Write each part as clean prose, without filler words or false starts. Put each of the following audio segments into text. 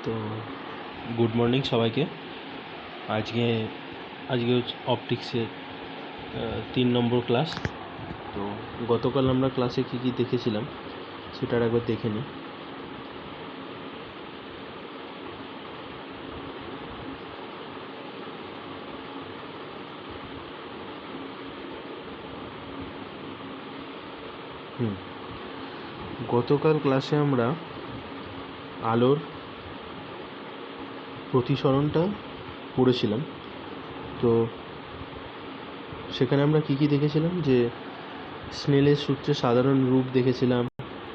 তো good morning সবাইকে। আজকে আজকে অপটিক্সের 3 নম্বর ক্লাস। তো গতকাল আমরা ক্লাসে কী কী দেখেছিলাম সেটার একবার দেখে নিই। গতকাল ক্লাসে আমরা আলোর প্রতিসরণটা পড়েছিলাম। তো সেখানে আমরা কী কী দেখেছিলাম, যে স্নেলের সূত্রে সাধারণ রূপ দেখেছিলাম,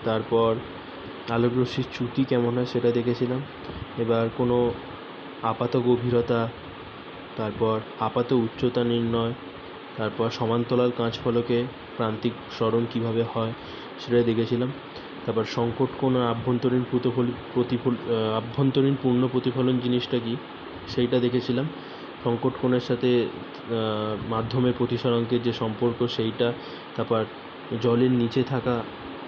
তারপর আলোক রশ্মির চ্যুতি কেমন হয় সেটা দেখেছিলাম, এবার কোনো আপাত গভীরতা, তারপর আপাত উচ্চতা নির্ণয়, তারপর সমান্তরাল কাঁচফলকে প্রান্তিক সরণ কীভাবে হয় সেটা দেখেছিলাম, তারপর সংকট কোণ আর আভ্যন্তরীণ পূর্ণ প্রতিফলন জিনিসটা কি সেইটা দেখেছিলাম, সংকট কোণের সাথে মাধ্যমের প্রতিসরাঙ্কের যে সম্পর্ক সেইটা, তারপর জলের নিচে থাকা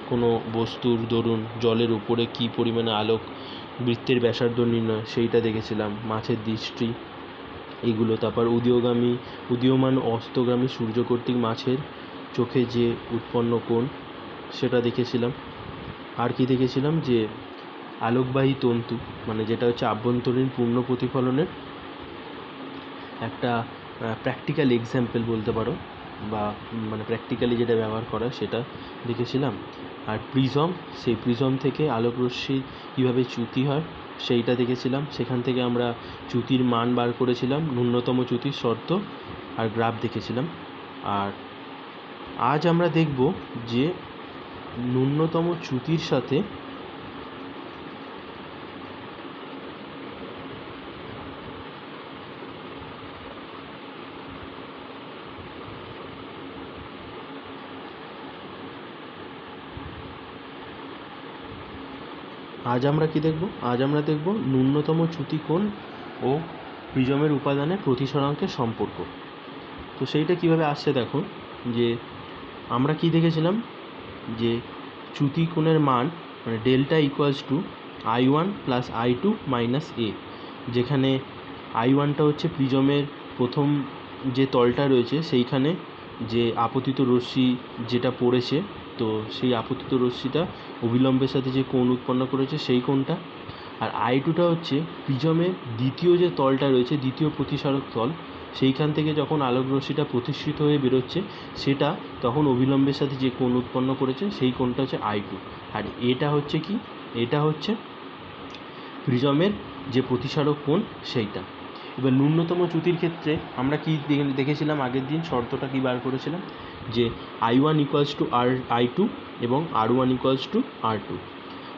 কোনো বস্তুর দরুন জলের উপরে কী পরিমাণে আলোক বৃত্তের ব্যাসার্ধ নির্ণয় সেইটা দেখেছিলাম, মাছের দৃষ্টি এইগুলো, তারপর উদীয়মান অস্তগামী সূর্য কর্তৃক মাছের চোখে যে উৎপন্ন কোণ সেটা দেখেছিলাম। আর কি দেখেছিলাম, যে আলোকবাহী তন্তু মানে যেটা হচ্ছে আভ্যন্তরীণ পূর্ণ প্রতিফলনের একটা প্র্যাকটিক্যাল এক্সাম্পল বলতে পারো, বা মানে প্র্যাকটিক্যালি যেটা ব্যবহার করা সেটা দেখেছিলাম। আর প্রিজম, সেই প্রিজম থেকে আলোক রশ্মি কীভাবে চ্যুতি হয় সেইটা দেখেছিলাম। সেখান থেকে আমরা চ্যুতির মান বার করেছিলাম, ন্যূনতম চ্যুতির শর্ত আর গ্রাফ দেখেছিলাম। আর আজ আমরা দেখব যে ন্যূনতম চ্যুতির সাথে আজ আমরা দেখব ন্যূনতম চ্যুতি কোণ ও প্রিজমের উপাদানে প্রতিসরাঙ্কের সম্পর্ক। তো সেইটা কিভাবে আসছে দেখো, যে আমরা কি দেখেছিলাম, যে চ্যুতি কোণের মান মানে delta equals to I1 plus I2 minus A, যেখানে I1টা হচ্ছে প্রিজমের প্রথম যে তলটা রয়েছে সেইখানে যে আপতিত রশ্মি যেটা পড়েছে, তো সেই আপতিত রশ্মিটা অবিলম্বের সাথে যে কোণ উৎপন্ন করেছে সেই কোণটা। আর I2টা হচ্ছে প্রিজমের দ্বিতীয় যে তলটা রয়েছে, দ্বিতীয় প্রতিসারক তল, সেইখান থেকে যখন আলোক রশ্মিটা প্রতিসৃত হয়ে বেরোচ্ছে সেটা তখন অবিলম্বের সাথে যে কোণ উৎপন্ন করেছে সেই কোণটা হচ্ছে I2। আর এটা হচ্ছে কি, এটা হচ্ছে প্রিজমের যে প্রতিসারক কোণ সেইটা। এবার ন্যূনতম চ্যুতির ক্ষেত্রে আমরা কি দেখেছিলাম, আগের দিন শর্তটা কি বার করেছিলাম, যে I1 ইকুয়ালস টু I2 এবং R1 ইকুয়ালস টু R2।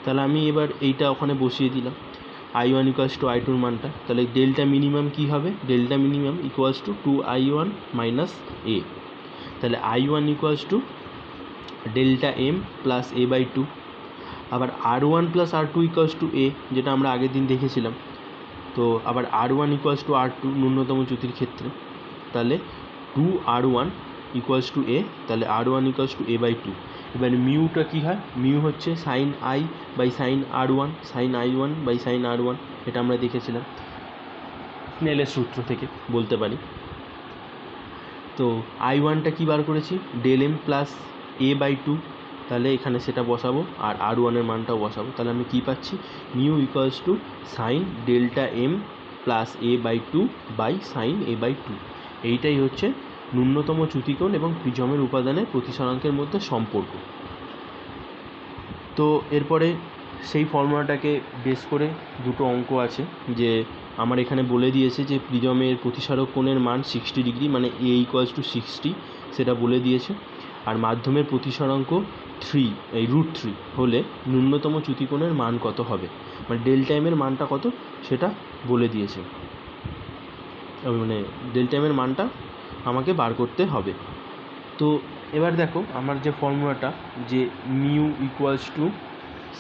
তাহলে আমি এবার এইটা ওখানে বসিয়ে দিলাম, I1 ইকুয়ালস টু I2-র মানটা। তাহলে ডেল্টা মিনিমাম কী হবে, delta minimum equals to 2I1 minus A. তাহলে I1 equals to delta M plus A by 2। আবার R1 plus R2 equals to এ, যেটা আমরা আগের দিন দেখেছিলাম। তো আবার R1 ইকুয়ালস টু R2 ন্যূনতম চ্যুতির ক্ষেত্রে, তাহলে 2R1 ইকুয়ালস টু এ, তাহলে R1 equals to A by 2। এবার মিউটা কী হয়, মিউ হচ্ছে sine I by sine R1, sine I1 by sine R1, এটা আমরা দেখেছিলাম স্নেলের সূত্র থেকে বলতে পারি। তো I1টা কী বার করেছি, del M plus A by 2, তাহলে এখানে সেটা বসাবো আর R1-এর মানটাও বসাবো। তাহলে আমি কী পাচ্ছি, mu equals to sine delta M plus A by 2 by sine A by 2। এইটাই হচ্ছে ন্যূনতম চ্যুতিকোণ এবং প্রিজমের উপাদানের প্রতিসরাঙ্কের মধ্যে সম্পর্ক। তো এরপরে সেই ফর্মুলাটাকে বেস করে দুটো অঙ্ক আছে, যে আমার এখানে বলে দিয়েছে যে প্রিজমের প্রতিসারক কোণের মান 60 ডিগ্রি, মানে এ ইকুয়ালস টু 60 সেটা বলে দিয়েছে। আর মাধ্যমের প্রতিসরাঙ্ক 3 এই √3 হলে ন্যূনতম চ্যুতিকোণের মান কত হবে, মানে ডেল্টা এমের মানটা কত সেটা বলে দিয়েছে, মানে ডেল্টা এমের মানটা আমাকে বার করতে হবে। তো এবার দেখো আমার যে ফর্মুলাটা, যে mu equals to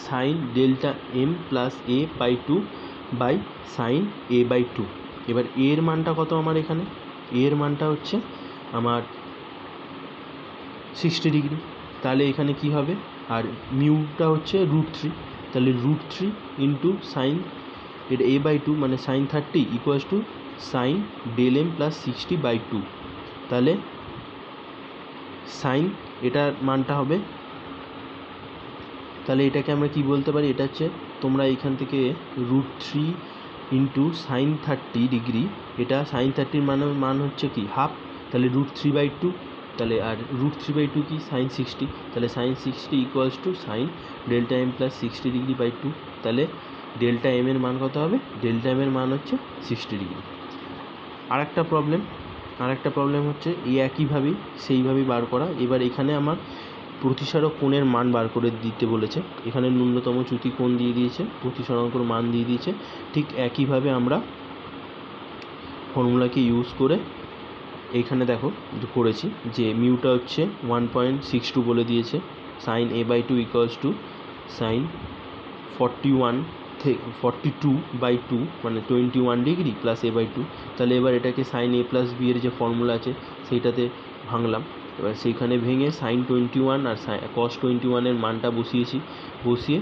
sine delta M plus A by 2 by sine A by 2। এবার এর মানটা কত আমার এখানে, এর মানটা হচ্ছে আমার 60 ডিগ্রি, তাহলে এখানে কি হবে, আর মিউটা হচ্ছে √3, তাহলে √3 ইন্টু সাইন এটা a/2 মানে sine 30 equals to sine del M plus 60/2। তাহলে সাইন এটার মানটা হবে, তাহলে এটাকে আমরা কি বলতে পারি, এটা হচ্ছে তোমরা এখান থেকে √3 ইন্টু সাইন 30 ডিগ্রি, এটা সাইন 30 মান হচ্ছে কি হাফ, তাহলে √3/2, তাহলে আর √3/2 কি সাইন 60, তাহলে sine 60 equals to sine delta M plus 60 degree. তাহলে ডেল্টা এম এর মান কত হবে, ডেল্টা এম এর মান হচ্ছে 60 ডিগ্রি। আরেকটা প্রবলেম হচ্ছে এই একইভাবেই সেইভাবেই বার করা। এবার এখানে আমার প্রতিসারক কোণের মান বার করে দিতে বলেছে, এখানে ন্যূনতম চ্যুতি কোণ দিয়ে দিয়েছে, প্রতিসরাঙ্কর মান দিয়ে দিয়েছে। ঠিক একইভাবে আমরা ফর্মুলাকে ইউজ করে এইখানে দেখো করেছি যে মিউটা হচ্ছে 1.62 বলে দিয়েছে, sign a/2 equals to sign 42/2 মানে 21 ডিগ্রি প্লাস a/2। তাহলে এবার এটাকে সাইন a প্লাস বি এর যে ফর্মুলা আছে সেইটাতে ভাঙলাম, এবার সেইখানে ভেঙে সাইন 21 আর কস 21 এর মানটা বসিয়ে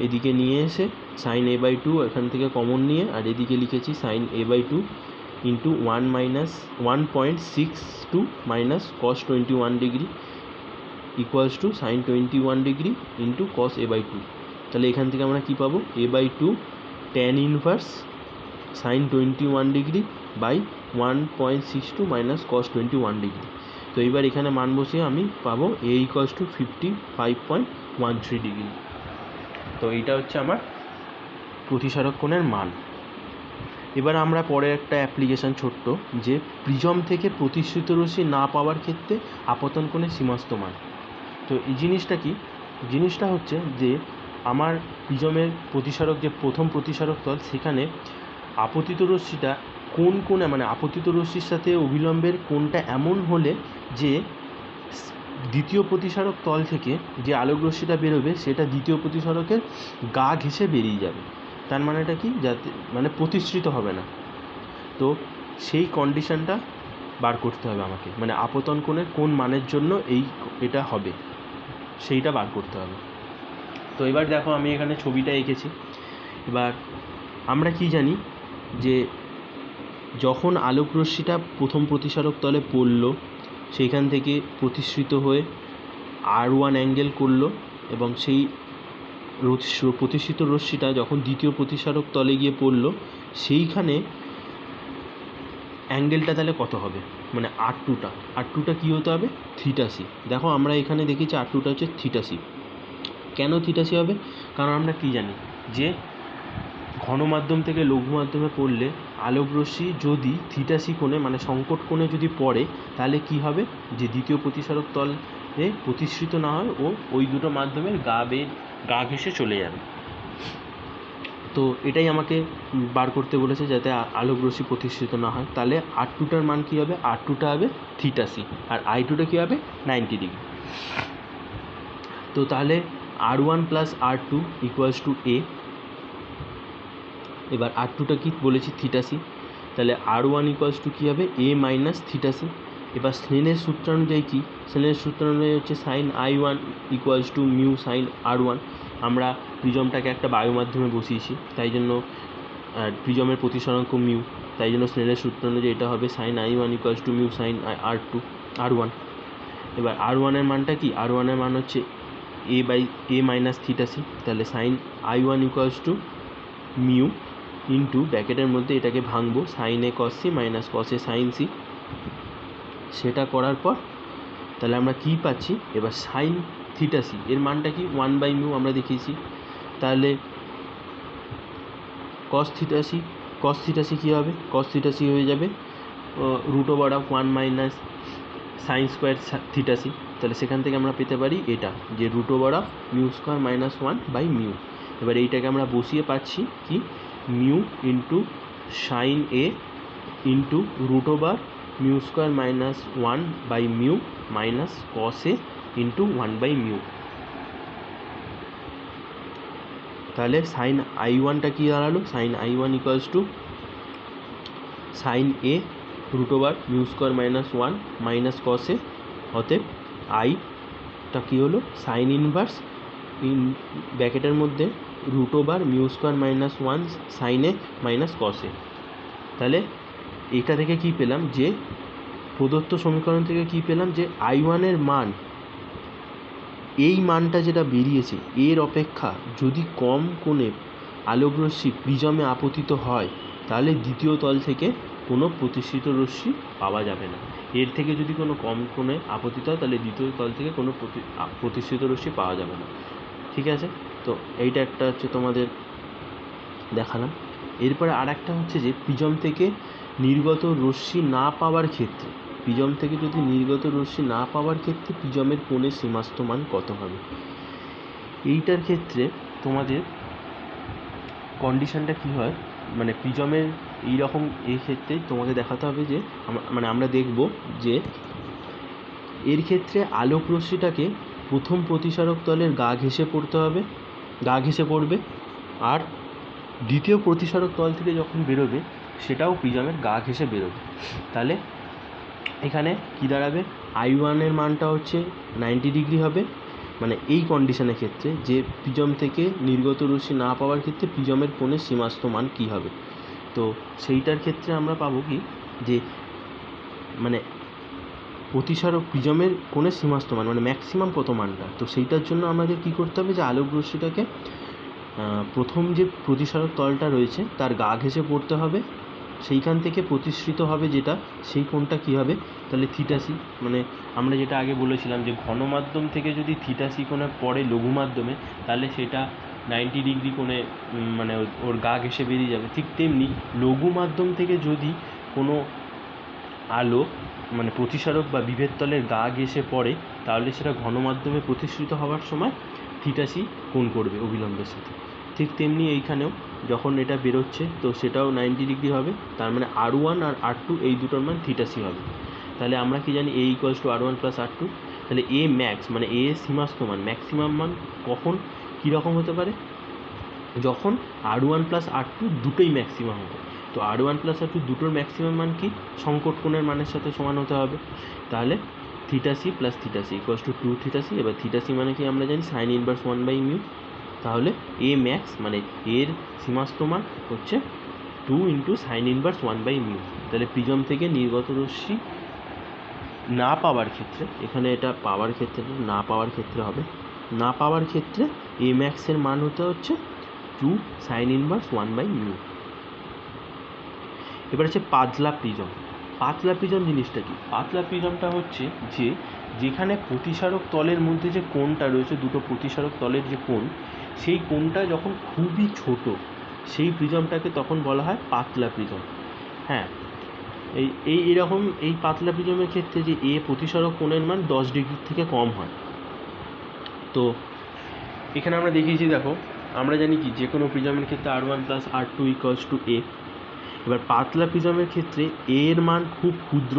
এদিকে নিয়ে এসে সাইন a/2 এখান থেকে কমন নিয়ে আর এদিকে লিখেছি sine a/2 into 1.62 minus cos 21 degree equals to sine 21 degree into cos a/2। তাহলে এখান থেকে আমরা কী পাবো, a/2 tan inverse sine 21 degree by 1.62 minus cos 21 degree. তো এবার এখানে মান বসিয়ে আমি পাবো a ইকুয়ালস টু 55.13 ডিগ্রি। তো এইটা হচ্ছে আমার প্রতিসারক কোণের মান। এবার আমরা পরে একটা অ্যাপ্লিকেশান ছোট্ট, যে প্রিজম থেকে প্রতিসৃত রশ্মি না পাওয়ার ক্ষেত্রে আপতন কোণের সীমাস্ত মান। তো এই জিনিসটা হচ্ছে যে আমার প্রিজমের প্রতিসারক যে প্রথম প্রতিসারক তল, সেখানে আপতিত রশ্মিটা কোন কোণে মানে আপতিত রশ্মির সাথে অভিলম্বের কোণটা এমন হলে যে দ্বিতীয় প্রতিসারক তল থেকে যে আলোক রশ্মিটা বেরোবে সেটা দ্বিতীয় প্রতিসারকের গা ঘেঁষে বেরিয়ে যাবে। তার মানেটা কি, যাতে মানে প্রতিসৃত হবে না। তো সেই কন্ডিশনটা বার করতে হবে আমাকে, মানে আপতন কোণের কোন মানের জন্য এটা হবে সেইটা বার করতে হবে। তো এবার দেখো আমি এখানে ছবিটা এঁকেছি। এবার আমরা কি জানি যে যখন আলোক রশ্মিটা প্রথম প্রতিসারক তলে পড়লো, সেইখান থেকে প্রতিসৃত হয়ে R1 অ্যাঙ্গেল করলো, এবং সেই প্রতিসৃত রশ্মিটা যখন দ্বিতীয় প্রতিসারক তলে গিয়ে পড়লো, সেইখানে অ্যাঙ্গেলটা তাহলে কত হবে, মানে R2টা কী হতে হবে, θc। দেখো আমরা এখানে দেখেছি R2টা হচ্ছে θc। কেন θc হবে, কারণ আমরা কি জানি যে ঘন মাধ্যম থেকে লঘু মাধ্যমে পড়লে আলোক রশ্মি যদি θc কোণে মানে সংকট কোণে যদি পড়ে, তাহলে কি হবে, যে দ্বিতীয় প্রতিসারক তলে প্রতিসৃত না হয় ও ওই দুটো মাধ্যমের গা ঘেঁষে চলে যাবে। তো এটাই আমাকে বার করতে বলেছে, যাতে আলোক রশ্মি প্রতিসৃত না হয়। তাহলে R2টার মান কী হবে, R2টা হবে θc, আর I2টা কী হবে 90 ডিগ্রি। তো তাহলে R1 plus R2 equals to A। এবার R2টা কি বলেছি, θc, তাহলে R1 ইকুয়ালস টু কী হবে, A মাইনাস θc। এবার স্নেলের সূত্র অনুযায়ী কি, স্নেলের সূত্র অনুযায়ী হচ্ছে sine I1 equals to mu sine R1। আমরা প্রিজমটাকে একটা বায়ু মাধ্যমে বসিয়েছি, তাই জন্য প্রিজমের প্রতিসরাঙ্ক মিউ, তাই জন্য স্নেলের সূত্র অনুযায়ী এটা হবে sine I1 equals to mu sine R1। এবার R1 এর মানটা কি, R1 এর মান হচ্ছে A মাইনাস θc। তাহলে sine I1 equals to mu into ব্র্যাকেটের মধ্যে এটাকে ভাঙবো sine A cos C minus cos A sine C. সেটা করার পর তাহলে আমরা কী পাচ্ছি, এবার সাইন θc এর মানটা কি 1/μ আমরা দেখিয়েছি। তাহলে কস θc কী হবে, কস θc হয়ে যাবে √1 মাইনাস সাইন স্কোয়ার θc। তাহলে সেখান থেকে আমরা পেতে পারি এটা, যে √μ² মাইনাস 1/μ। এবার এইটাকে আমরা বসিয়ে পাচ্ছি কি, mu into sine A into √μ² minus 1/μ minus cos A into 1/μ। তাহলে সাইন I1টা কী দাঁড়ালো, sine I1 equals to sine A √μ² minus 1 minus cos A, অতএব আইটা কী হলো সাইন ইনভার্স ব্র্যাকেটের মধ্যে √μ² - 1 sin a - cos a। তাহলে এটা থেকে কি পেলাম, যে প্রদত্ত সমীকরণ থেকে কি পেলাম, যে I1 এর মান, এই মানটা যেটা বেরিয়েছে এর অপেক্ষা যদি কম কোণে আলোকরশ্মি প্রিজমে আপতিত হয় তাহলে দ্বিতীয় তল থেকে কোনো প্রতিসৃত রশ্মি পাওয়া যাবে না। এর থেকে যদি কোনো কম কোণে আপতিত হয় তাহলে দ্বিতীয় তল থেকে কোনো প্রতিসৃত রশ্মি পাওয়া যাবে না। ঠিক আছে, তো এইটা একটা হচ্ছে তোমাদের দেখালাম। এরপরে আর একটা হচ্ছে যে প্রিজম থেকে নির্গত রশ্মি না পাওয়ার ক্ষেত্রে, প্রিজম থেকে যদি নির্গত রশ্মি না পাওয়ার ক্ষেত্রে প্রিজমের কোণের সীমাস্থ মান কত হবে। এইটার ক্ষেত্রে তোমাদের কন্ডিশনটা কি হয়, মানে প্রিজমের এইরকম এই ক্ষেত্রে তোমাকে দেখাতে হবে যে আমরা দেখব যে এর ক্ষেত্রে আলোক রশ্মিটাকে প্রথম প্রতিসারক তলের গা ঘেঁষে পড়বে, আর দ্বিতীয় প্রতিসারক তল থেকে যখন বেরোবে সেটাও প্রিজমের গা ঘেঁষে বেরোবে। তাহলে এখানে কি দাঁড়াবে, I1 এর মানটা হচ্ছে 90 ডিগ্রি হবে, মানে এই কন্ডিশনের ক্ষেত্রে যে প্রিজম থেকে নির্গত রশ্মি না পাওয়ার ক্ষেত্রে প্রিজমের কোণের সীমাস্থ মান কী হবে। তো সেইটার ক্ষেত্রে আমরা পাবো কি, যে মানে প্রতিসারক প্রিজমের কোণের সীমাস্থ মান মানে ম্যাক্সিমাম কত মানটা, তো সেইটার জন্য আমাদের কী করতে হবে, যে আলোক রশ্মিটাকে প্রথম যে প্রতিসারক তলটা রয়েছে তার গা ঘেঁষে পড়তে হবে, সেইখান থেকে প্রতিসৃত হবে যেটা, সেই কোণটা কী হবে, তাহলে θc, মানে আমরা যেটা আগে বলেছিলাম যে ঘন মাধ্যম থেকে যদি θc কোণে পড়ে লঘু মাধ্যমে তাহলে সেটা 90 ডিগ্রি কোণে মানে ওর গা ঘেঁষে বেরিয়ে যাবে। ঠিক তেমনি লঘু মাধ্যম থেকে যদি কোনো আলো মানে প্রতিসারক বা বিভেদ তলের গা ঘেঁষে পড়ে তাহলে সেটা ঘন মাধ্যমে প্রতিসৃত হওয়ার সময় θc কোণ করবে অবিলম্বের সাথে। ঠিক তেমনি এইখানেও যখন এটা বেরোচ্ছে তো সেটাও 90 ডিগ্রি হবে, তার মানে R1 আর R2 এই দুটোর মান θc হবে। তাহলে আমরা কি জানি A = R1 + R2, তাহলে A ম্যাক্স মানে A এর সীমাস্থ মান ম্যাক্সিমাম মান কখন কীরকম হতে পারে, যখন R1 + R2 দুটোই ম্যাক্সিমাম হবে। তো R1 + R2 দুটোর ম্যাক্সিমাম মান কি, সংকট কোণের মানের সাথে সমান হতে হবে। তাহলে θc + θc = 2θc। এবার θc মানে কি আমরা জানি sin ইনভার্স 1/μ। তাহলে A ম্যাক্স মানে এর সীমাস্থ মান হচ্ছে 2 × sin ইনভার্স 1/μ। তাহলে প্রিজম থেকে নির্গত রশ্মি না পাওয়ার ক্ষেত্রে, এখানে এটা পাওয়ার ক্ষেত্রে না পাওয়ার ক্ষেত্রে হবে, না পাওয়ার ক্ষেত্রে A ম্যাক্সের মান হতে হচ্ছে 2 sin ইনভার্স 1/μ। এবার হচ্ছে পাতলা প্রিজম। পাতলা প্রিজম জিনিসটা কি, পাতলা প্রিজমটা হচ্ছে যে যেখানে প্রতিসারক তলের মধ্যে যে কোণটা রয়েছে, দুটো প্রতিসারক তলের যে কোণ, সেই কোণটা যখন খুবই ছোট সেই প্রিজমটাকে তখন বলা হয় পাতলা প্রিজম। হ্যাঁ, এইরকম এই পাতলা প্রিজমের ক্ষেত্রে যে এ প্রতিসারক কোণের মান 10 ডিগ্রির থেকে কম হয়। তো এখানে আমরা দেখিয়েছি, দেখো আমরা জানি কি যে কোনো প্রিজমের ক্ষেত্রে R1 + R2 = A। এবার পাতলা প্রিজমের ক্ষেত্রে A এর মান খুব ক্ষুদ্র,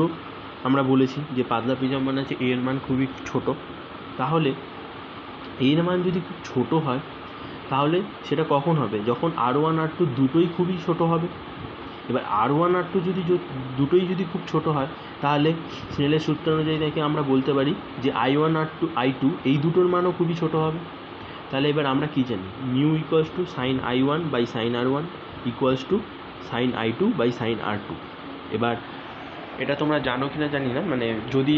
আমরা বলেছি যে পাতলা প্রিজম মানে হচ্ছে A এর মান খুবই ছোট। তাহলে A এর মান যদি খুব ছোট হয় তাহলে সেটা কখন হবে, যখন R1 R2 দুটোই খুবই ছোট হবে। এবার R1 R2 দুটোই যদি খুব ছোট হয় তাহলে স্নেলের সূত্র অনুযায়ী দেখে আমরা বলতে পারি যে I1 R2 I2 এই দুটোর মানও খুবই ছোট হবে। তাহলে এবার আমরা কী জানি, μ = sin I1 / sin R1 = sin I2 / sin R2। এবার এটা তোমরা জানো কি না জানি না, মানে যদি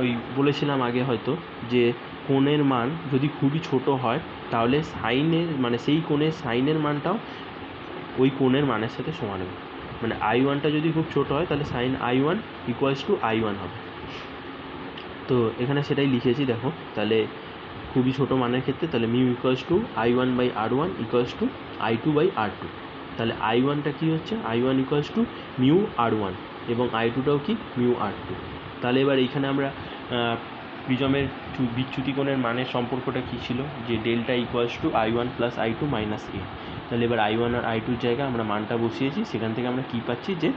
ওই বলেছিলাম আগে হয়তো যে কোণের মান যদি খুবই ছোট হয় তাহলে সাইনের মানে সেই কোণের সাইনের মানটাও ওই কোণের মানের সাথে সমান হবে। মানে I1টা যদি খুব ছোট হয় তাহলে sin I1 = I1 হবে। তো এখানে সেটাই লিখেছি, দেখো তাহলে খুবই ছোট মানের ক্ষেত্রে তাহলে μ = I1/R1 = I2/R2। তাহলে I1টা কী হচ্ছে, I1 = μR1 এবং I2টাও কি μR2। তাহলে এবার এইখানে আমরা প্রিজমের বিচ্যুতি কোণের মানের সম্পর্কটা কী ছিল, যে ডেল্টা = I1 + I2 - A। তাহলে এবার I1 আর I2 এর জায়গায় আমরা মানটা বসিয়েছি, সেখান থেকে আমরা কী পাচ্ছি যে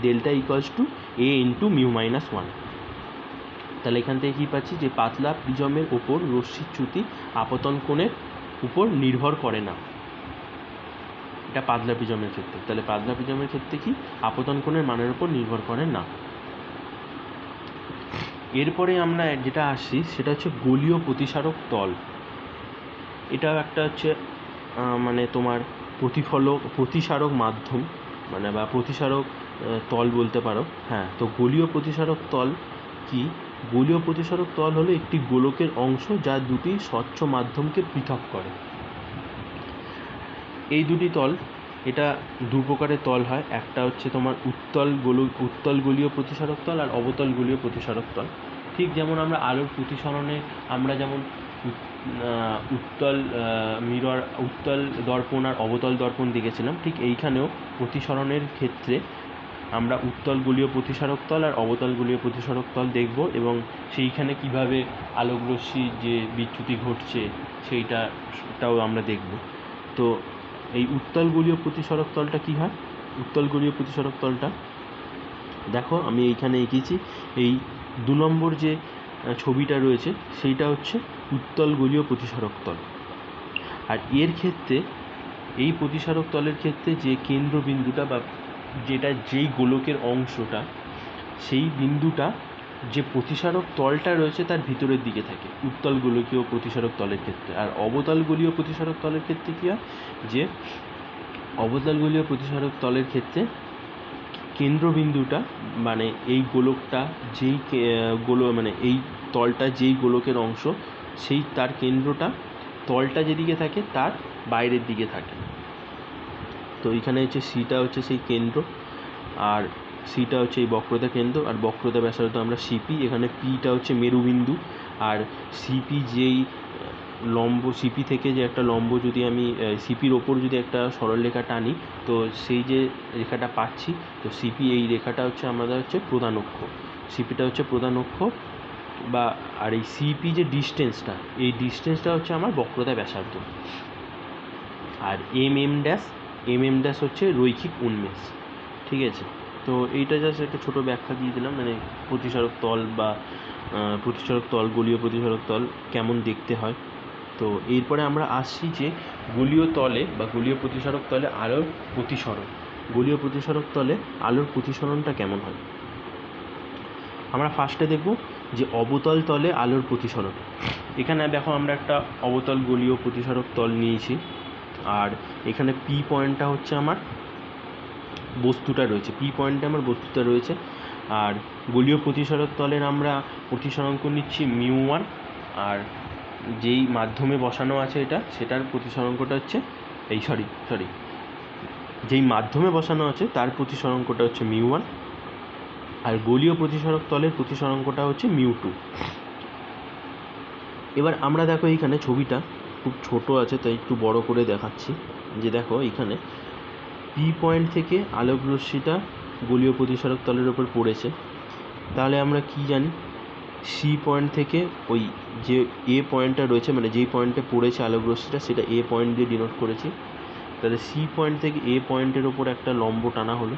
ডেল্টা = A × μ-1। তাহলে এখান থেকে কী পাচ্ছি, যে পাতলা প্রিজমের ওপর রশ্মির চ্যুতি আপতন কোণের উপর নির্ভর করে না। এটা পাতলা প্রিজমের ক্ষেত্রে। তাহলে পাতলা প্রিজমের ক্ষেত্রে কি, আপতন কোণের মানের উপর নির্ভর করে না। এরপরে আমরা যেটা আসছি সেটা হচ্ছে গোলীয় প্রতিসারক তল। এটাও একটা হচ্ছে মানে তোমার প্রতিসারক মাধ্যম মানে বা প্রতিসারক তল বলতে পারো। হ্যাঁ, তো গোলীয় প্রতিসারক তল কি? গোলীয় প্রতিসারক তল হলো একটি গোলকের অংশ যা দুটি স্বচ্ছ মাধ্যমকে পৃথক করে। এই দুটি তল, এটা দু প্রকারের তল হয়। একটা হচ্ছে তোমার উত্তল গোলীয় প্রতিসারক তল আর অবতল গোলীয় প্রতিসারক তল। ঠিক যেমন আমরা আলোর প্রতিসরণে আমরা যেমন উত্তল দর্পণ আর অবতল দর্পণ দেখেছিলাম, ঠিক এইখানেও প্রতিসরণের ক্ষেত্রে আমরা উত্তল গোলীয় প্রতিসারক তল আর অবতল গোলীয় প্রতিসারক তল দেখব, এবং সেইখানে কিভাবে আলোকরশ্মির যে বিচ্যুতি ঘটছে সেইটাও আমরা দেখব। তো এই উত্তল গোলীয় প্রতিসারক তলটা কী হয়? উত্তল গোলীয় প্রতিসারক তলটা দেখো, আমি এইখানে এঁকেছি। এই 2 নম্বর যে ছবিটা রয়েছে সেইটা হচ্ছে উত্তল গোলীয় প্রতিসারক তল। আর এর ক্ষেত্রে, এই প্রতিসারক তলের ক্ষেত্রে যে কেন্দ্রবিন্দুটা বা যেই গোলকের অংশটা, সেই বিন্দুটা যে প্রতিসারক তলটা রয়েছে তার ভিতরের দিকে থাকে উত্তল গোলকীয় প্রতিসারক তলের ক্ষেত্রে। আর অবতল গোলীয় প্রতিসারক তলের ক্ষেত্রে কী হয়, যে অবতল গোলীয় প্রতিসারক তলের ক্ষেত্রে কেন্দ্রবিন্দুটা মানে এই গোলকটা মানে এই তলটা যেই গোলকের অংশ, সেই তার কেন্দ্রটা তলটা যেদিকে থাকে তার বাইরের দিকে থাকে। তো এইখানে হচ্ছে সিটা হচ্ছে সেই কেন্দ্র, আর সিটা হচ্ছে এই বক্রতা কেন্দ্র, আর বক্রতা ব্যাসার্ধ আমরা সিপি। এখানে পিটা হচ্ছে মেরুবিন্দু, আর সিপি সিপি থেকে যে একটা লম্ব, যদি আমি সিপির ওপর যদি একটা সরলরেখা টানি, তো সেই যে রেখাটা পাচ্ছি, তো সিপি এই রেখাটা হচ্ছে আমাদের হচ্ছে প্রধান অক্ষ। সিপিটা হচ্ছে প্রধান অক্ষ আর এই সিপি যে ডিস্টেন্সটা, এই ডিস্টেন্সটা হচ্ছে আমার বক্রতা ব্যাসার্ধ। আর এম ড্যাশ হচ্ছে রৈখিক উন্মেষ। ঠিক আছে, তো এইটা জাস্ট একটা ছোটো ব্যাখ্যা দিয়ে দিলাম, মানে প্রতিসারক তল বা প্রতিসারক তল, গোলীয় প্রতিসারক তল কেমন দেখতে হয়। তো এরপরে আমরা আসছি যে গোলীয় তলে বা গোলীয় প্রতিসারক তলে আলোর প্রতিসরণ। গোলীয় প্রতিসারক তলে আলোর প্রতিসরণটা কেমন হয়? আমরা ফার্স্টে দেখব যে অবতল তলে আলোর প্রতিসরণ। এখানে দেখো, আমরা একটা অবতল গোলীয় প্রতিসারক তল নিয়েছি, আর এখানে পি পয়েন্টটা হচ্ছে আমার বস্তুটা রয়েছে। আর গোলীয় প্রতিসারক তলের আমরা প্রতিসরাঙ্ক নিচ্ছি μ1, আর যেই মাধ্যমে বসানো আছে সেটার প্রতিসরাঙ্কটা হচ্ছে যেই মাধ্যমে বসানো আছে তার প্রতিসরাঙ্কটা হচ্ছে μ1, আর গোলীয় প্রতিসারক তলের প্রতিসরাঙ্কটা হচ্ছে μ2। এবার আমরা দেখো, এইখানে ছবিটা খুব ছোট আছে তাই একটু বড় করে দেখাচ্ছি। যে দেখো, এইখানে পি পয়েন্ট থেকে আলোক রশ্মিটা গোলীয় প্রতিসারক তলের ওপর পড়েছে, তাহলে আমরা কি জানি? সি পয়েন্ট থেকে ওই যে এ পয়েন্টটা রয়েছে, মানে যেই পয়েন্টে পড়েছে আলোক রশ্মিটা, সেটা এ পয়েন্ট দিয়ে ডিনোট করেছি। তাহলে সি পয়েন্ট থেকে এ পয়েন্টের ওপর একটা লম্ব টানা হলো।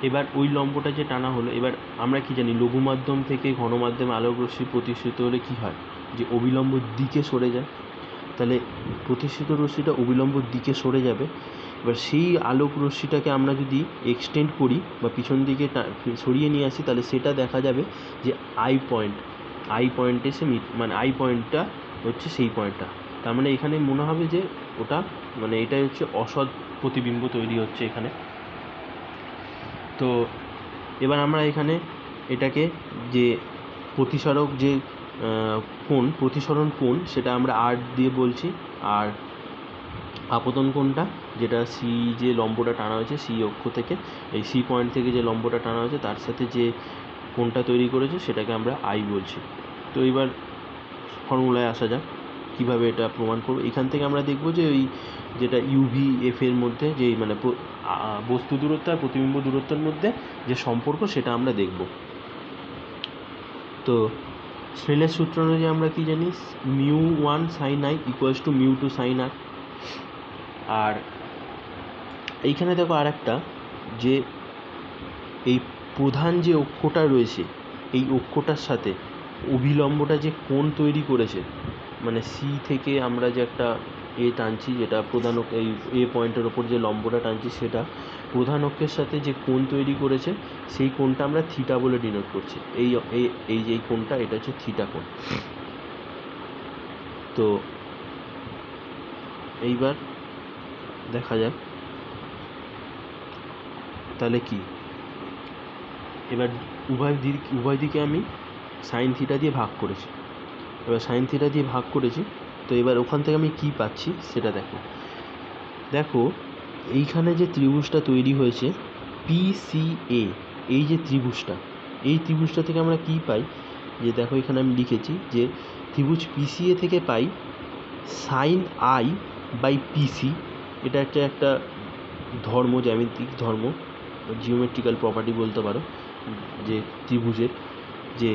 এবার ওই লম্বটা যে টানা হলো, এবার আমরা কি জানি? লঘু মাধ্যম থেকে ঘন মাধ্যমে আলোক রশ্মি প্রতিসৃত হলে কি হয়? যে অবিলম্ব দিকে সরে যায়। তাহলে প্রতিসৃত রশ্মিটা অবিলম্ব দিকে সরে যাবে। এবার সেই আলোক রশ্মিটাকে আমরা যদি এক্সটেন্ড করি বা পিছন দিকে সরিয়ে নিয়ে আসি, তাহলে সেটা দেখা যাবে যে আই পয়েন্টে মানে আই পয়েন্টটা হচ্ছে সেই পয়েন্টটা। তার মানে এখানে মনে হবে যে ওটা, মানে এটাই হচ্ছে অসৎ প্রতিবিম্ব তৈরি হচ্ছে এখানে। তো এবার আমরা এখানে এটাকে যে প্রতিসারক যে প্রতিসরণ কোণ, সেটা আমরা আর দিয়ে বলছি। আর আপতন কোণটা, যেটা সি যে লম্বটা টানা হয়েছে সি অক্ষ থেকে, এই সি পয়েন্ট থেকে যে লম্বটা টানা হয়েছে তার সাথে যে কোণটা তৈরি করেছে সেটাকে আমরা আই বলছি। তো এবার ফর্মুলায় আসা যাক, কীভাবে এটা প্রমাণ করব। এখান থেকে আমরা দেখব যে ওই যেটা ইউভি এফ এর মধ্যে যেই মানে বস্তু দূরত্ব আর প্রতিবিম্ব দূরত্বের মধ্যে যে সম্পর্ক, সেটা আমরা দেখব। তো স্নেলের সূত্র অনুযায়ী আমরা কি জানি? μ1 sin i equals to μ2 sin r। আর এইখানে দেখো আর একটা, যে এই প্রধান যে অক্ষটা রয়েছে, এই অক্ষটার সাথে অভিলম্বটা যে কোণ তৈরি করেছে, মানে সি থেকে আমরা যে একটা টানছি, যেটা প্রধান এই এ পয়েন্টের ওপর যে লম্বটা টানছি, সেটা প্রধান অক্ষের সাথে যে কোণ তৈরি করেছে, সেই কোণটা আমরা থিটা বলে ডিনোট করছি। এই যে কোণটা, এটা হচ্ছে থিটা কোণ। তো এইবার দেখা যাক তাহলে কি, এবার উভয় দিকে আমি সাইন থিটা দিয়ে ভাগ করেছি। এবার সাইন থিটা দিয়ে ভাগ করেছি, তো এবার ওখান থেকে আমি কি পাচ্ছি সেটা দেখো এইখানে যে ত্রিভুজটা তৈরি হয়েছে PCA, এই যে ত্রিভুজটা থেকে আমরা কি পাই, যে দেখো এখানে আমি লিখেছি যে ত্রিভুজ PCA থেকে পাই সাইন আই বাই পিসি। এটা একটা ধর্ম, জ্যামিতিক ধর্ম, জিওমেট্রিক্যাল প্রপার্টি বলতে পারো, যে ত্রিভুজের যে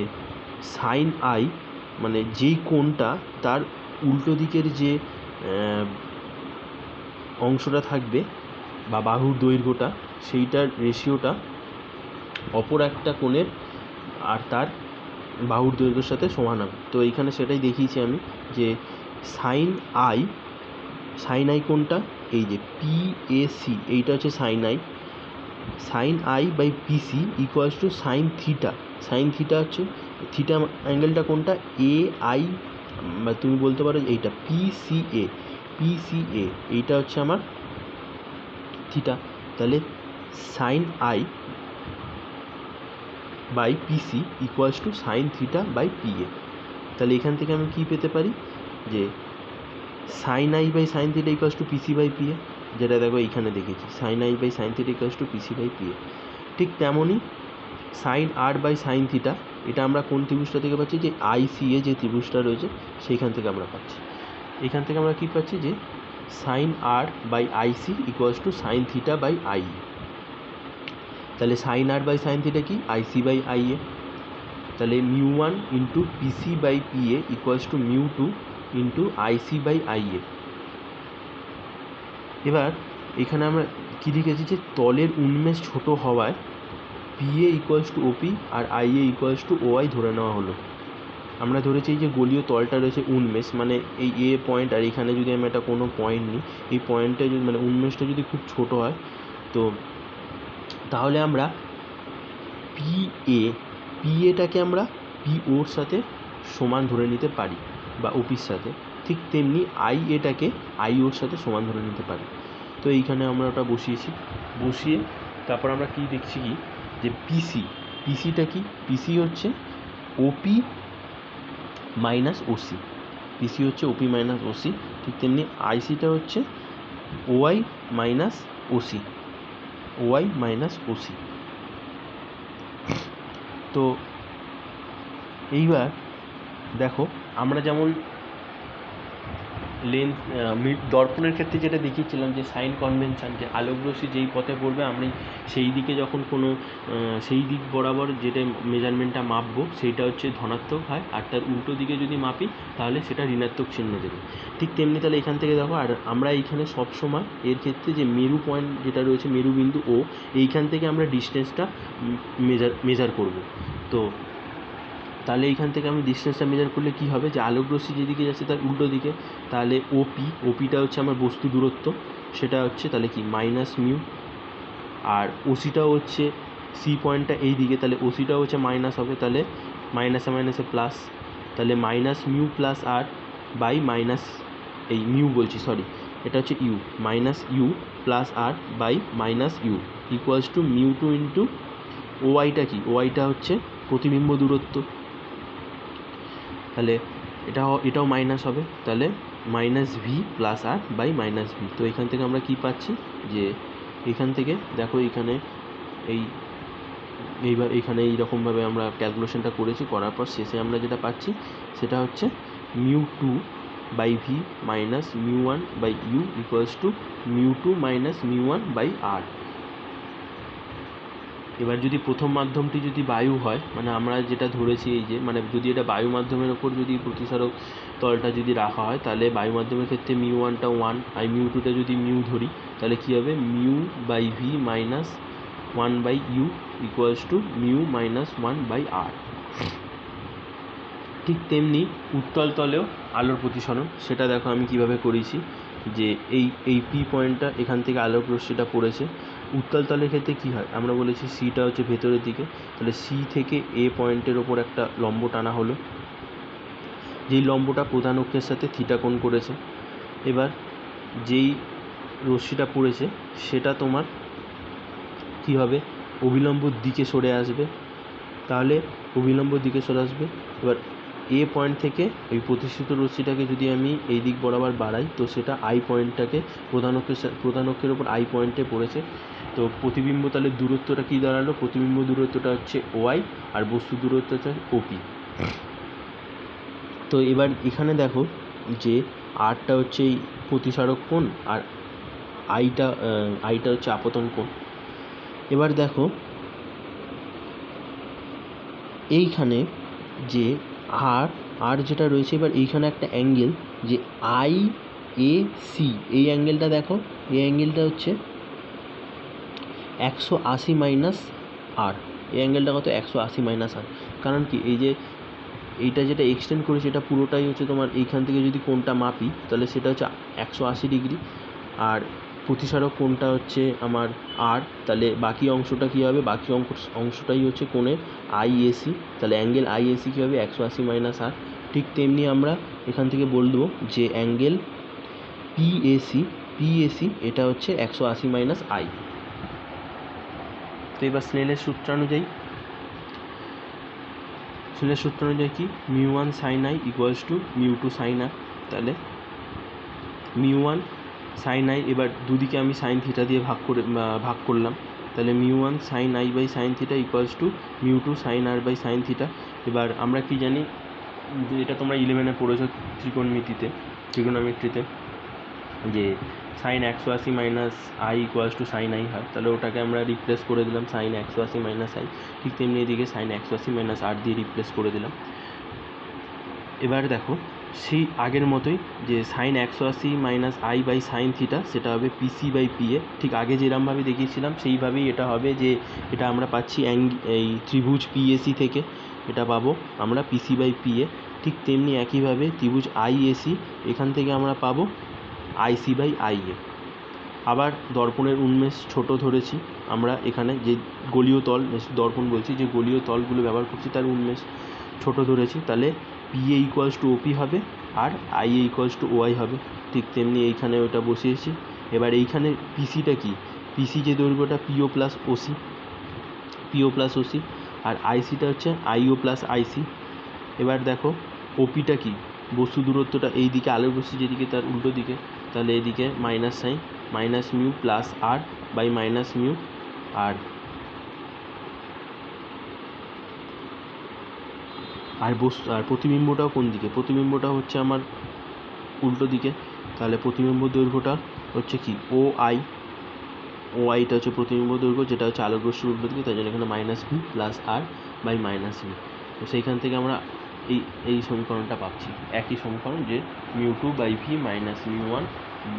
সাইন আই মানে যেই কোণটা তার উল্টো দিকের যে অংশটা থাকবে বা বাহুর দৈর্ঘ্যটা, সেইটার রেশিওটা অপর একটা কোণের আর তার বাহুর দৈর্ঘ্যের সাথে সমান হবে। তো এইখানে সেটাই দেখিয়েছি আমি, যে সাইন আই কোণটা এই যে PAC, এইটা হচ্ছে sine I by PC equals to sine theta হচ্ছে থিটা অ্যাঙ্গেলটা কোনটা AI, বা তুমি বলতে পারো এইটা PCA, এইটা হচ্ছে আমার থিটা। তাহলে sine I by PC equals to sine theta by PA। তাহলে এখান থেকে আমি কি পেতে পারি, যে sine I by sine theta equals to PC by PA, যেটা দেখো এইখানে দেখেছি sine I by sine theta equals to PC by PA। ঠিক তেমনই sine R by sine theta, এটা আমরা কোন ত্রিভুজটা থেকে পাচ্ছি, যে ICA যে ত্রিভুজটা রয়েছে সেইখান থেকে আমরা পাচ্ছি। এখান থেকে আমরা কী পাচ্ছি, যে sine R by IC equals to sine theta by IE। তাহলে sine R by sine theta কি, IC বাই IA। তাহলে μ1 into PC by PA equals to μ2 into IC by IA। এবার এখানে আমরা কী লিখেছি, যে তলের উন্মেষ ছোট হওয়ায় PA ইকুয়ালস টু OP আর IA ইকুয়ালস টু OI ধরে নেওয়া হলো। আমরা ধরেছি এই যে গোলীয় তলটা রয়েছে উন্মেষ, মানে এই A পয়েন্ট, আর এখানে যদি আমি একটা কোনো পয়েন্ট নিই, এই পয়েন্টটা যদি মানে উন্মেষটা যদি খুব ছোট হয়, তো তাহলে আমরা PAটাকে আমরা POর সাথে সমান ধরে নিতে পারি বা OPর সাথে, ঠিক তেমনি IAটাকে IOর সাথে সমান ধরে নিতে পারি। তো এইখানে আমরা ওটা বসিয়ে তারপর আমরা কি দেখছি, কি যে পিসিটা কি, পিসি হচ্ছে OP মাইনাস OC, পিসি হচ্ছে OP মাইনাস OC। ঠিক তেমনি আইসিটা হচ্ছে OI মাইনাস OC। তো এইবার দেখো আমরা যেমন দর্পণের ক্ষেত্রে যেটা দেখিয়েছিলাম, যে সাইন কনভেনশন, যে আলোকরশ্মি যেই পথে পড়বে আমি সেই দিকে যখন সেই দিক বরাবর যেটা মেজারমেন্টটা মাপবো সেইটা হচ্ছে ধনাত্মক হয়, আর তার উল্টো দিকে যদি মাপি তাহলে সেটা ঋণাত্মক চিহ্ন দেবে। ঠিক তেমনি তাহলে এখান থেকে দেখো, আর আমরা এইখানে সবসময় এর ক্ষেত্রে যে মেরু পয়েন্ট যেটা রয়েছে, মেরুবিন্দু O, এইখান থেকে আমরা ডিস্টেন্সটা মেজার করব। তো তাহলে এইখান থেকে আমি ডিস্টেন্সটা মেজার করলে কী হবে, যে আলোকরশ্মি যেদিকে যাচ্ছে তার উল্টো দিকে, তাহলে ওপিটা হচ্ছে আমার বস্তু দূরত্ব, সেটা হচ্ছে তাহলে কি মাইনাস মিউ, আর ওসিটাও হচ্ছে সি পয়েন্টটা এই দিকে, তাহলে ওসিটাও হচ্ছে মাইনাস হবে, তাহলে মাইনাসে প্লাস, তাহলে minus mu plus R by minus এই মিউ বলছি সরি, এটা হচ্ছে U, minus U plus R by minus you equals to μ2 into ওআইটা কি, ওআইটা হচ্ছে প্রতিবিম্ব দূরত্ব, তাহলে এটাও মাইনাস হবে, তাহলে minus v plus R by minus v. তো এখান থেকে আমরা কি পাচ্ছি, যে এখান থেকে দেখো এইখানে এইবার এখানে এইরকমভাবে আমরা ক্যালকুলেশনটা করার পর শেষে আমরা যেটা পাচ্ছি সেটা হচ্ছে μ2 by V minus μ1 by you equals to μ2 minus μ1 by R. এবার যদি প্রথম মাধ্যমটি যদি বায়ু হয়, মানে আমরা যেটা ধরেছি এই যে, মানে যদি এটা বায়ু মাধ্যমের ওপর যদি প্রতিসারক তলটা যদি রাখা হয়, তাহলে বায়ু মাধ্যমের ক্ষেত্রে μ1টা 1 আর μ2টা যদি মিউ ধরি, তাহলে কী হবে, mu by V minus 1 by you equals to mu minus 1 by R. ঠিক তেমনি উত্তল তলেও আলোর প্রতিসরণ, সেটা দেখো আমি কিভাবে করেছি, যে এই পি পয়েন্টটা এখান থেকে আলোক রশ্মিটা পড়েছে। উত্তল তলের ক্ষেত্রে কী হয়, আমরা বলেছি সিটা হচ্ছে ভেতরের দিকে, তাহলে সি থেকে এ পয়েন্টের ওপর একটা লম্ব টানা হলো, যেই লম্বটা প্রধান অক্ষের সাথে থিটা কোণ করেছে। এবার যেই রশ্মিটা পড়েছে সেটা তোমার কী হবে, অভিলম্ব দিকে সরে আসবে। তাহলে অভিলম্ব দিকে সরে আসবে। এবার এ পয়েন্ট থেকে ওই প্রতিষ্ঠিত রশ্মিটাকে যদি আমি এই দিক বরাবর বাড়াই, তো সেটা আই পয়েন্টটাকে প্রধান অক্ষের ওপর আই পয়েন্টে পড়েছে। তো প্রতিবিম্ব তাহলে দূরত্বটা কী দাঁড়ালো, প্রতিবিম্ব দূরত্বটা হচ্ছে ওয়াই আর বস্তু দূরত্ব হচ্ছে ওপি। তো এবার এখানে দেখো যে আরটা হচ্ছে এই প্রতিসারক কোণ আর আইটা হচ্ছে আপতন কোণ। এবার দেখো এইখানে যে আর যেটা রয়েছে, এবার এইখানে একটা অ্যাঙ্গেল যে আই এ সি, এই অ্যাঙ্গেলটা দেখো, এই অ্যাঙ্গেলটা হচ্ছে 180 মাইনাস আর। এই অ্যাঙ্গেলটা কত, 180 মাইনাস আর। কারণ কি, এই যে এইটা যেটা এক্সটেন্ড করেছে এটা পুরোটাই হচ্ছে তোমার এইখান থেকে যদি কোণটা মাপি তাহলে সেটা হচ্ছে 180 ডিগ্রি, আর প্রতিসারক কোণটা হচ্ছে আমার আর। তাহলে বাকি অংশটা কী হবে, বাকি অংশটাই হচ্ছে কোণের আইএসি। তাহলে অ্যাঙ্গেল আইএসি কী হবে, 180 মাইনাস আর। ঠিক তেমনি আমরা এখান থেকে বলবো যে অ্যাঙ্গেল পিএসি এটা হচ্ছে 180 মাইনাস আই। তো এবার স্নেলের সূত্র অনুযায়ী কি, μ1 sin i equals to μ2 sin r। তাহলে μ1 sin i, এবার দুদিকে আমি সাইন থিটা দিয়ে ভাগ করলাম। তাহলে μ1 sin i by sine theta equals to μ2 sin r by sine theta. এবার আমরা কি জানি যে এটা তোমরা 11-এ পড়েছো ট্রিগোনোমেট্রিতে, যে sine 180 minus I equals to sine I হয়। তাহলে ওটাকে আমরা রিপ্লেস করে দিলাম সাইন 180 মাইনাস আই। ঠিক তেমনি এদিকে সাইন 180 মাইনাস আর দিয়ে রিপ্লেস করে দিলাম। এবার দেখো সেই আগের মতোই যে sine 180 minus I by sine theta সেটা হবে পিসি বাই পিএ। ঠিক আগে যেরকমভাবে দেখিয়েছিলাম সেইভাবেই এটা হবে, যে এটা আমরা পাচ্ছি এই ত্রিভুজ পিএসি থেকে এটা পাবো আমরা পিসি বাই পিএ। ঠিক তেমনি একইভাবে ত্রিভুজ আইএসি এখান থেকে আমরা পাবো আইসি বাই আইএ। আবার দর্পণের উন্মেষ ছোট ধরেছি আমরা, এখানে যে গলীয় তল, দর্পণ বলছি, যে গলীয় তলগুলো ব্যবহার করছি তার উন্মেষ ছোট ধরেছি। তাহলে পিএ ইকুয়ালস টু ওপি হবে আর আইএ ইকুয়ালস টু ওআই হবে। ঠিক তেমনি এইখানে ওটা বসিয়েছি। এবার এইখানে পিসিটা কি, পিসি যে দৈর্ঘ্যটা পিও প্লাস ওসি, আর আইসিটা হচ্ছে আইও প্লাস আইসি। এবার দেখো ওপিটা কি, বস্তু দূরত্বটা এই দিকে, আলোর বস্তু যেদিকে তার উল্টো দিকে। তাহলে এদিকে minus sine, minus mu plus R by minus mu আর প্রতিবিম্বটাও কোন দিকে, প্রতিবিম্বটা হচ্ছে আমার উল্টো দিকে। তাহলে প্রতিবিম্ব দৈর্ঘ্যটা হচ্ছে কি ওআইটা হচ্ছে প্রতিবিম্ব দৈর্ঘ্য, যেটা হচ্ছে আলোক রশ্মির উল্টো দিকে, তাই জন্য এখানে minus v plus R by minus v. তো সেইখান থেকে আমরা এই সমীকরণটা পাচ্ছি, একই সমীকরণ, যে μ2 by V minus μ1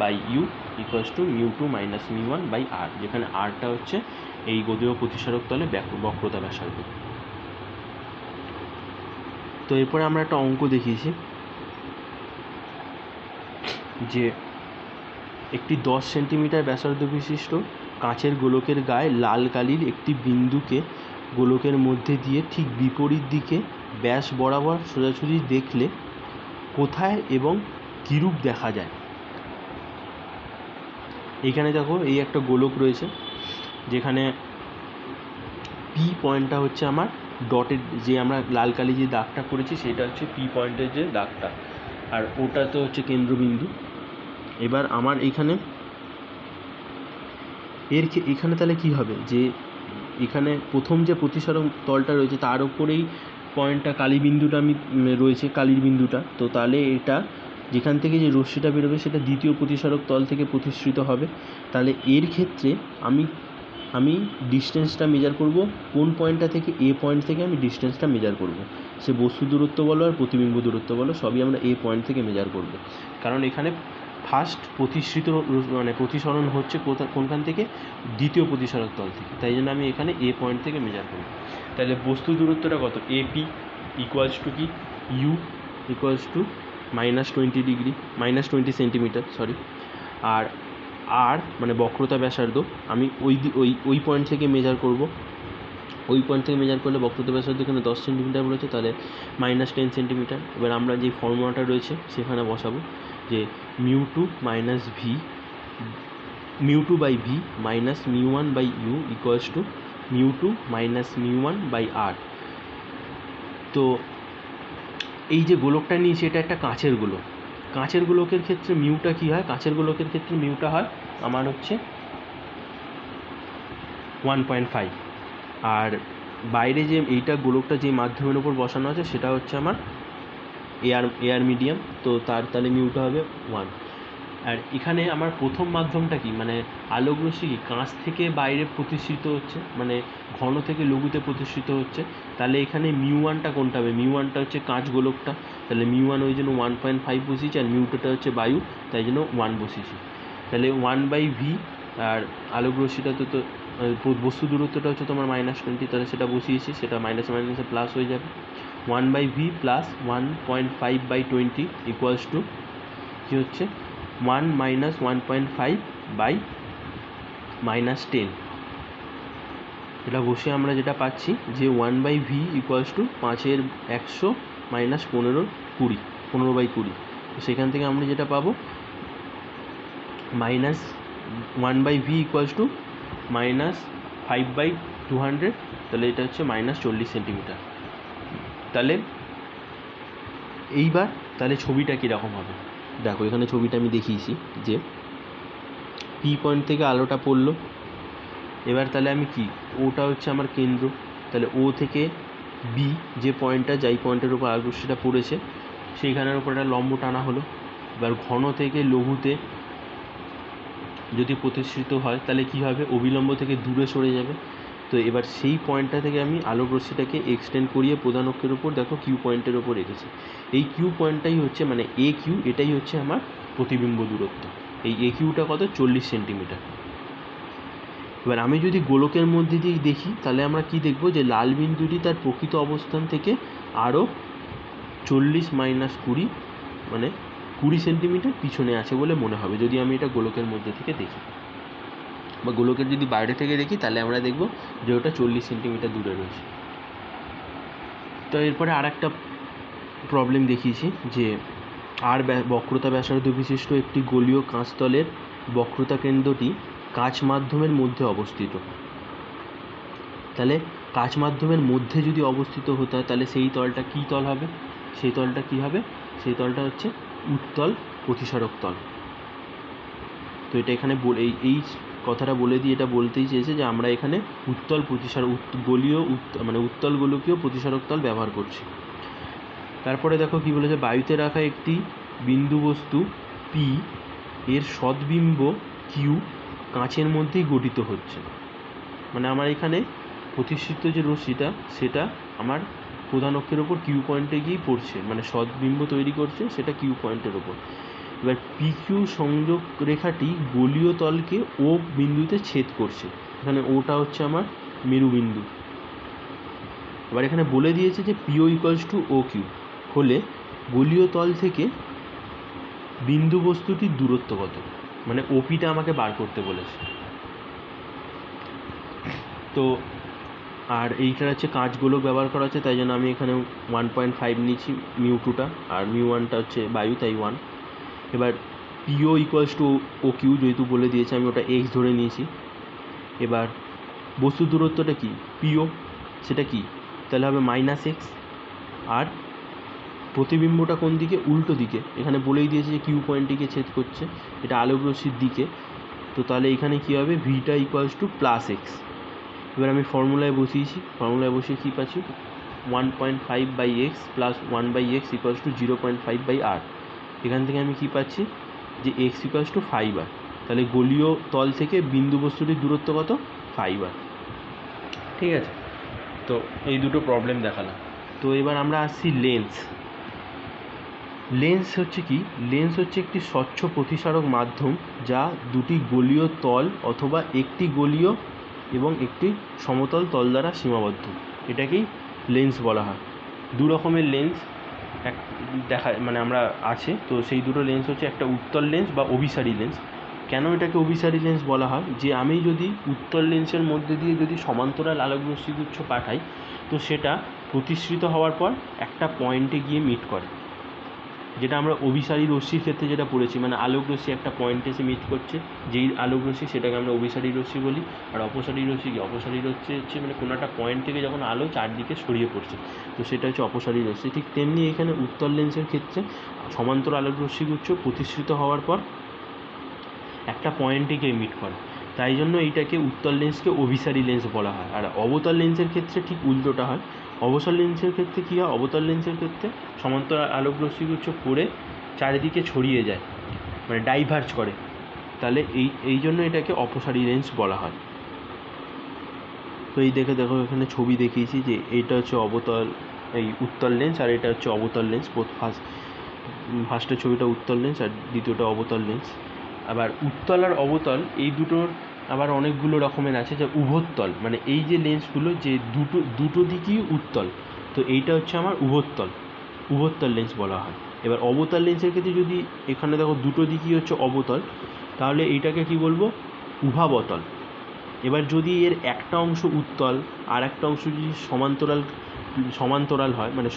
by you equals to μ2 minus μ1 by R, যেখানে আরটা হচ্ছে এই গদীয় প্রতিসারক তলে বক্রতা ব্যাসার্ধ। তো এরপরে আমরা একটা অঙ্ক দেখিয়েছি যে একটি 10 সেন্টিমিটার ব্যাসার্ধ বিশিষ্ট কাঁচের গোলকের গায়ে লাল কালির একটি বিন্দুকে গোলকের মধ্যে দিয়ে ঠিক বিপরীত দিকে ব্যাস বরাবর সোজাসুজি দেখলে কোথায় এবং কীরূপ দেখা যায়। এইখানে দেখো এই একটা গোলক রয়েছে, যেখানে পি পয়েন্টটা হচ্ছে আমার ডটের, যে আমরা লাল কালি যে দাগটা করেছি সেটা হচ্ছে পি পয়েন্টের যে দাগটা, আর ওটা তো হচ্ছে কেন্দ্রবিন্দু। এবার আমার এখানে তাহলে কি হবে, যে এখানে প্রথম যে প্রতিসারক তলটা রয়েছে তার উপরেই পয়েন্টটা কালীবিন্দুটা রয়েছে, কালির বিন্দুটা। তো তাহলে এটা যেখান থেকে যে রশ্মিটা বেরোবে সেটা দ্বিতীয় প্রতিসারক তল থেকে প্রতিসৃত হবে। তাহলে এর ক্ষেত্রে আমি ডিস্টেন্সটা মেজার করব কোন পয়েন্টটা থেকে, এ পয়েন্ট থেকে আমি ডিস্টেন্সটা মেজার করব। সে বস্তু দূরত্ব বলো আর প্রতিবিম্ব দূরত্ব বলো, সবই আমরা এ পয়েন্ট থেকে মেজার করব। কারণ এখানে ফার্স্ট প্রতিসরণ হচ্ছে কোনখান থেকে, দ্বিতীয় প্রতিসারক তল থেকে, তাই জন্য আমি এখানে এ পয়েন্ট থেকে মেজার করব। তাহলে বস্তু দূরত্বটা কত, এপি ইকুয়ালস টু কি, ইউ ইকুয়ালস টু -20 সেন্টিমিটার, আর মানে বক্রতা ব্যাসার্ধ আমি ওই পয়েন্ট থেকে মেজার করব। ওই পয়েন্ট থেকে মেজার করলে বক্রতা ব্যাসার্ধ এখানে 10 সেন্টিমিটার বলেছে, তাহলে -10 সেন্টিমিটার। এবার আমরা যে ফর্মুলাটা রয়েছে সেখানে বসাবো, যে μ2 minus V μ2 by V minus μ1 by you equals to μ2 minus μ1 by R. তো এই যে গোলকটা নিয়েছি এটা একটা কাঁচের গোলক। কাঁচের গোলকের ক্ষেত্রে মিউটা কী হয়? কাঁচের গোলকের ক্ষেত্রে মিউটা হয় আমার হচ্ছে 1.5, আর বাইরে যে এইটা গোলকটা যে মাধ্যমের উপর বসানো আছে সেটা হচ্ছে আমার এয়ার মিডিয়াম, তো তাহলে মিউটা হবে 1। আর এখানে আমার প্রথম মাধ্যমটা কি, মানে আলোক রশ্মি কি কাঁচ থেকে বাইরে প্রতিষ্ঠিত হচ্ছে, মানে ঘন থেকে লঘুতে প্রতিষ্ঠিত হচ্ছে, তাহলে এখানে μ1টা কোনটা হবে? μ1টা হচ্ছে কাঁচ গোলকটা, তাহলে μ1 ওই জন্য 1.5 বসিয়েছি, আর μ2টা হচ্ছে বায়ু, তাই জন্য 1 বসিয়েছি। তাহলে 1/v, আর আলোক রশ্মিটা তো বস্তু দূরত্বটা হচ্ছে তোমার -20, তাহলে সেটা বসিয়েছি, সেটা মাইনাসে মাইনাসে প্লাস হয়ে যাবে। 1/v প্লাস 1.5/20 ইকুয়ালস টু কী হচ্ছে 1 মাইনাস 1.5 বাই -10। এটা বসে আমরা যেটা পাচ্ছি যে 1/v ইকুয়ালস টু 5/100 মাইনাস 15/20, তো সেখান থেকে আমরা যেটা পাবো মাইনাস 1/v ইকুয়ালস টু -5/200, তাহলে এটা হচ্ছে -40 সেন্টিমিটার। তাহলে এইবার তাহলে ছবিটা কীরকম হবে দেখো, এখানে ছবিটা আমি দেখিয়েছি যে পি পয়েন্ট থেকে আলোটা পড়লো, এবার তাহলে আমি কি, ওটা হচ্ছে আমার কেন্দ্র, তাহলে ও থেকে বি যে পয়েন্টটা, যেই পয়েন্টের উপর আলোক রশ্মিটা পড়েছে সেইখানের উপর একটা লম্ব টানা হলো। এবার ঘন থেকে লঘুতে যদি প্রতিষ্ঠিত হয় তাহলে কী হবে, অবিলম্ব থেকে দূরে সরে যাবে। তো এবার সেই পয়েন্টটা থেকে আমি আলোক রশ্মিটাকে এক্সটেন্ড করিয়ে প্রধান অক্ষের উপর দেখো কিউ পয়েন্টের ওপর রেখেছি। এই কিউ পয়েন্টটাই হচ্ছে মানে এ কিউ, এটাই হচ্ছে আমার প্রতিবিম্ব দূরত্ব। এই এ কিউটা কত? 40 সেন্টিমিটার। এবার আমি যদি গোলকের মধ্যে দিয়ে দেখি তাহলে আমরা কি দেখব, যে লাল বিন্দুটি তার প্রকৃত অবস্থান থেকে আরও 40 মাইনাস 20 মানে 20 সেন্টিমিটার পিছনে আছে বলে মনে হবে যদি আমি এটা গোলকের মধ্যে থেকে দেখি, বা গোলকের যদি বাইরে থেকে দেখি তাহলে আমরা দেখব যে ওটা 40 সেন্টিমিটার দূরে রয়েছে। তো এরপরে আর একটা প্রবলেম দেখিয়েছি যে আর বক্রতা ব্যাসার্ধ বিশিষ্ট একটি গোলীয় কাঁচতলের বক্রতা কেন্দ্রটি কাচ মাধ্যমের মধ্যে অবস্থিত। তাহলে কাচ মাধ্যমের মধ্যে যদি অবস্থিত হতে হয় তাহলে সেই তলটা কী তল হবে? সেই তলটা কী হবে? সেই তলটা হচ্ছে উত্তল প্রতিসারক তল। তো এটা এখানে এই কথাটা বলে দিয়ে এটা বলতেই চেয়েছে যে আমরা এখানে উত্তল প্রতিসারক গোলীয় মানে উত্তল গোলকীয় প্রতিসারক তল ব্যবহার করছি। তারপরে দেখো কি বলেছে, বায়ুতে রাখা একটি বিন্দু বস্তু পি এর সদ্বিম্ব কিউ কাঁচের মধ্যেই গঠিত হচ্ছে। মানে আমার এখানে প্রতিষ্ঠিত যে রশ্মিটা সেটা আমার প্রধান অক্ষের ওপর কিউ পয়েন্টে গিয়েই পড়ছে, মানে সদ্বিম্ব তৈরি করছে সেটা কিউ পয়েন্টের ওপর। এবার পি কিউ সংযোগ রেখাটি গোলীয় তলকে ও বিন্দুতে ছেদ করছে, এখানে ওটা হচ্ছে আমার মেরুবিন্দু। এবার এখানে বলে দিয়েছে যে পিও ইকুয়ালস টু ও কিউ হলে গোলীয় তল থেকে বিন্দু বস্তুটির দূরত্ব কত, মানে ওপিটা আমাকে বার করতে বলেছে। তো আর এইটা হচ্ছে কাঁচ গোলক ব্যবহার করা হচ্ছে, তাই জন্য আমি এখানে 1.5 নিয়েছি μ2টা, আর μ1টা হচ্ছে বায়ু, তাই 1। এবার পিও ইকুয়ালস টু ও কিউ যেহেতু বলে দিয়েছে আমি ওটা এক্স ধরে নিয়েছি। এবার বস্তু দূরত্বটা কি, পিও, সেটা কি, তাহলে হবে -x, আর প্রতিবিম্বটা কোন দিকে, উল্টো দিকে, এখানে বলেই দিয়েছে যে কিউ পয়েন্টটিকে ছেদ করছে, এটা আলোক রশ্মির দিকে, তো তাহলে এখানে কী হবে, ভিটা ইকুয়ালস টু +x। এবার আমি ফর্মুলায় বসিয়েছি, ফর্মুলায় বসিয়ে কী পাচ্ছি, 1.5/x plus 1/x equals to 0.5/r। এখান থেকে আমি কী পাচ্ছি যে x ইকুয়ালস টু 5r, তাহলে গোলীয় তল থেকে বিন্দু বস্তুটির দূরত্ব কত, 5r। ঠিক আছে, তো এই দুটো প্রবলেম দেখালাম। তো এবার আমরা আসছি লেন্স। লেন্স হচ্ছে কি, লেন্স হচ্ছে একটি স্বচ্ছ প্রতিসারক মাধ্যম যা দুটি গোলীয় তল অথবা একটি গোলীয় এবং একটি সমতল তল দ্বারা সীমাবদ্ধ, এটাকেই লেন্স বলা হয়। দু রকমের লেন্স মানে আমরা আছে, তো সেই দুটো লেন্স হচ্ছে একটা উত্তল লেন্স বা অভিসারী লেন্স। কেন এটাকে অভিসারী লেন্স বলা হয়, যে আমি যদি উত্তল লেন্সের মধ্যে দিয়ে যদি সমান্তরাল আলোক রশ্মিগুচ্ছ পাঠাই তো সেটা প্রতিসৃত হওয়ার পর একটা পয়েন্টে গিয়ে মিট করে, যেটা আমরা অভিসারী রশ্মির ক্ষেত্রে যেটা পড়েছি, মানে আলোক রশ্মি একটা পয়েন্টে এসে মিট করছে, যেই আলোক রশ্মি সেটাকে আমরা অভিসারী রশ্মি বলি। আর অপসারী রশ্মি কি, অপসারী রশ্মি হচ্ছে মানে কোনো একটা পয়েন্ট থেকে যখন আলো চারদিকে ছড়িয়ে পড়ছে, তো সেটা হচ্ছে অপসারী রশ্মি। ঠিক তেমনি এখানে উত্তল লেন্সের ক্ষেত্রে সমান্তর আলোক রশ্মিগুচ্ছ প্রতিষ্ঠিত হওয়ার পর একটা পয়েন্টে গিয়ে মিট করে, তাই জন্য এইটাকে উত্তল লেন্সকে অভিসারী লেন্স বলা হয়। আর অবতল লেন্সের ক্ষেত্রে ঠিক উল্টোটা হয়। অবসর লেন্সের ক্ষেত্রে কী হয়, অবতল লেন্সের ক্ষেত্রে সমান্তর আলোক রশ্মিগুচ্ছ পড়ে চারিদিকে ছড়িয়ে যায়, মানে ডাইভার্জ করে, তাহলে এই জন্য এটাকে অপসারী লেন্স বলা হয়। তো এই দেখো এখানে ছবি দেখিয়েছি যে এইটা হচ্ছে অবতল, এই উত্তল লেন্স, আর এটা হচ্ছে অবতল লেন্স। ফার্স্টের ছবিটা উত্তল লেন্স আর দ্বিতীয়টা অবতল লেন্স। আবার উত্তল আর অবতল এই দুটোর আবার অনেকগুলো রকমের আছে, যে উভোত্তল, মানে এই যে লেন্সগুলো যে দুটো দিকই উত্তল, তো এইটা হচ্ছে আমার উভোত্তল লেন্স বলা হয়। এবার অবতল লেন্সের ক্ষেত্রে যদি এখানে দেখো দুটো দিকই হচ্ছে অবতল, তাহলে এইটাকে কি বলবো, উভাবতল। এবার যদি এর একটা অংশ উত্তল আর একটা অংশ যদি সমান্তরাল হয়, মানে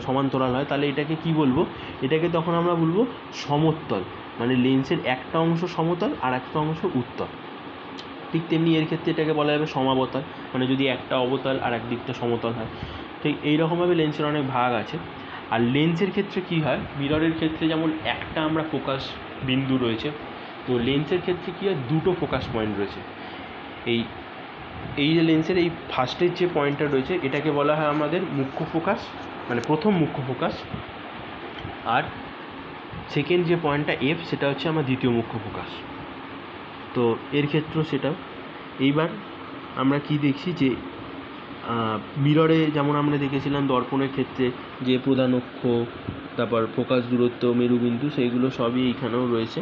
সমান্তরাল হয়, তাহলে এটাকে কি বলবো, এটাকে তখন আমরা বলবো সমতল, মানে লেন্সের একটা অংশ সমতল আর একটা অংশ উত্তল। ঠিক তেমনি এর ক্ষেত্রে এটাকে বলা যাবে সমাবতল, মানে যদি একটা অবতল আর একদিকটা সমতল হয়। ঠিক এইরকমভাবে লেন্সের অনেক ভাগ আছে। আর লেন্সের ক্ষেত্রে কি হয়, মিররের ক্ষেত্রে যেমন একটা আমরা ফোকাস বিন্দু রয়েছে, তো লেন্সের ক্ষেত্রে কী হয়, দুটো ফোকাস পয়েন্ট রয়েছে। এই যে লেন্সের এই ফার্স্টের যে পয়েন্টটা রয়েছে, এটাকে বলা হয় আমাদের মুখ্য ফোকাস, মানে প্রথম মুখ্য ফোকাস। আর সেকেন্ড যে পয়েন্টটা এফ, সেটা হচ্ছে আমার দ্বিতীয় মুখ্য ফোকাস। তো এর ক্ষেত্রেও সেটা। এইবার আমরা কি দেখছি যে মিররে যেমন আমরা দেখেছিলাম দর্পণের ক্ষেত্রে যে প্রধান অক্ষ, তারপর ফোকাস দূরত্ব, মেরুবিন্দু, সেইগুলো সবই এইখানেও রয়েছে।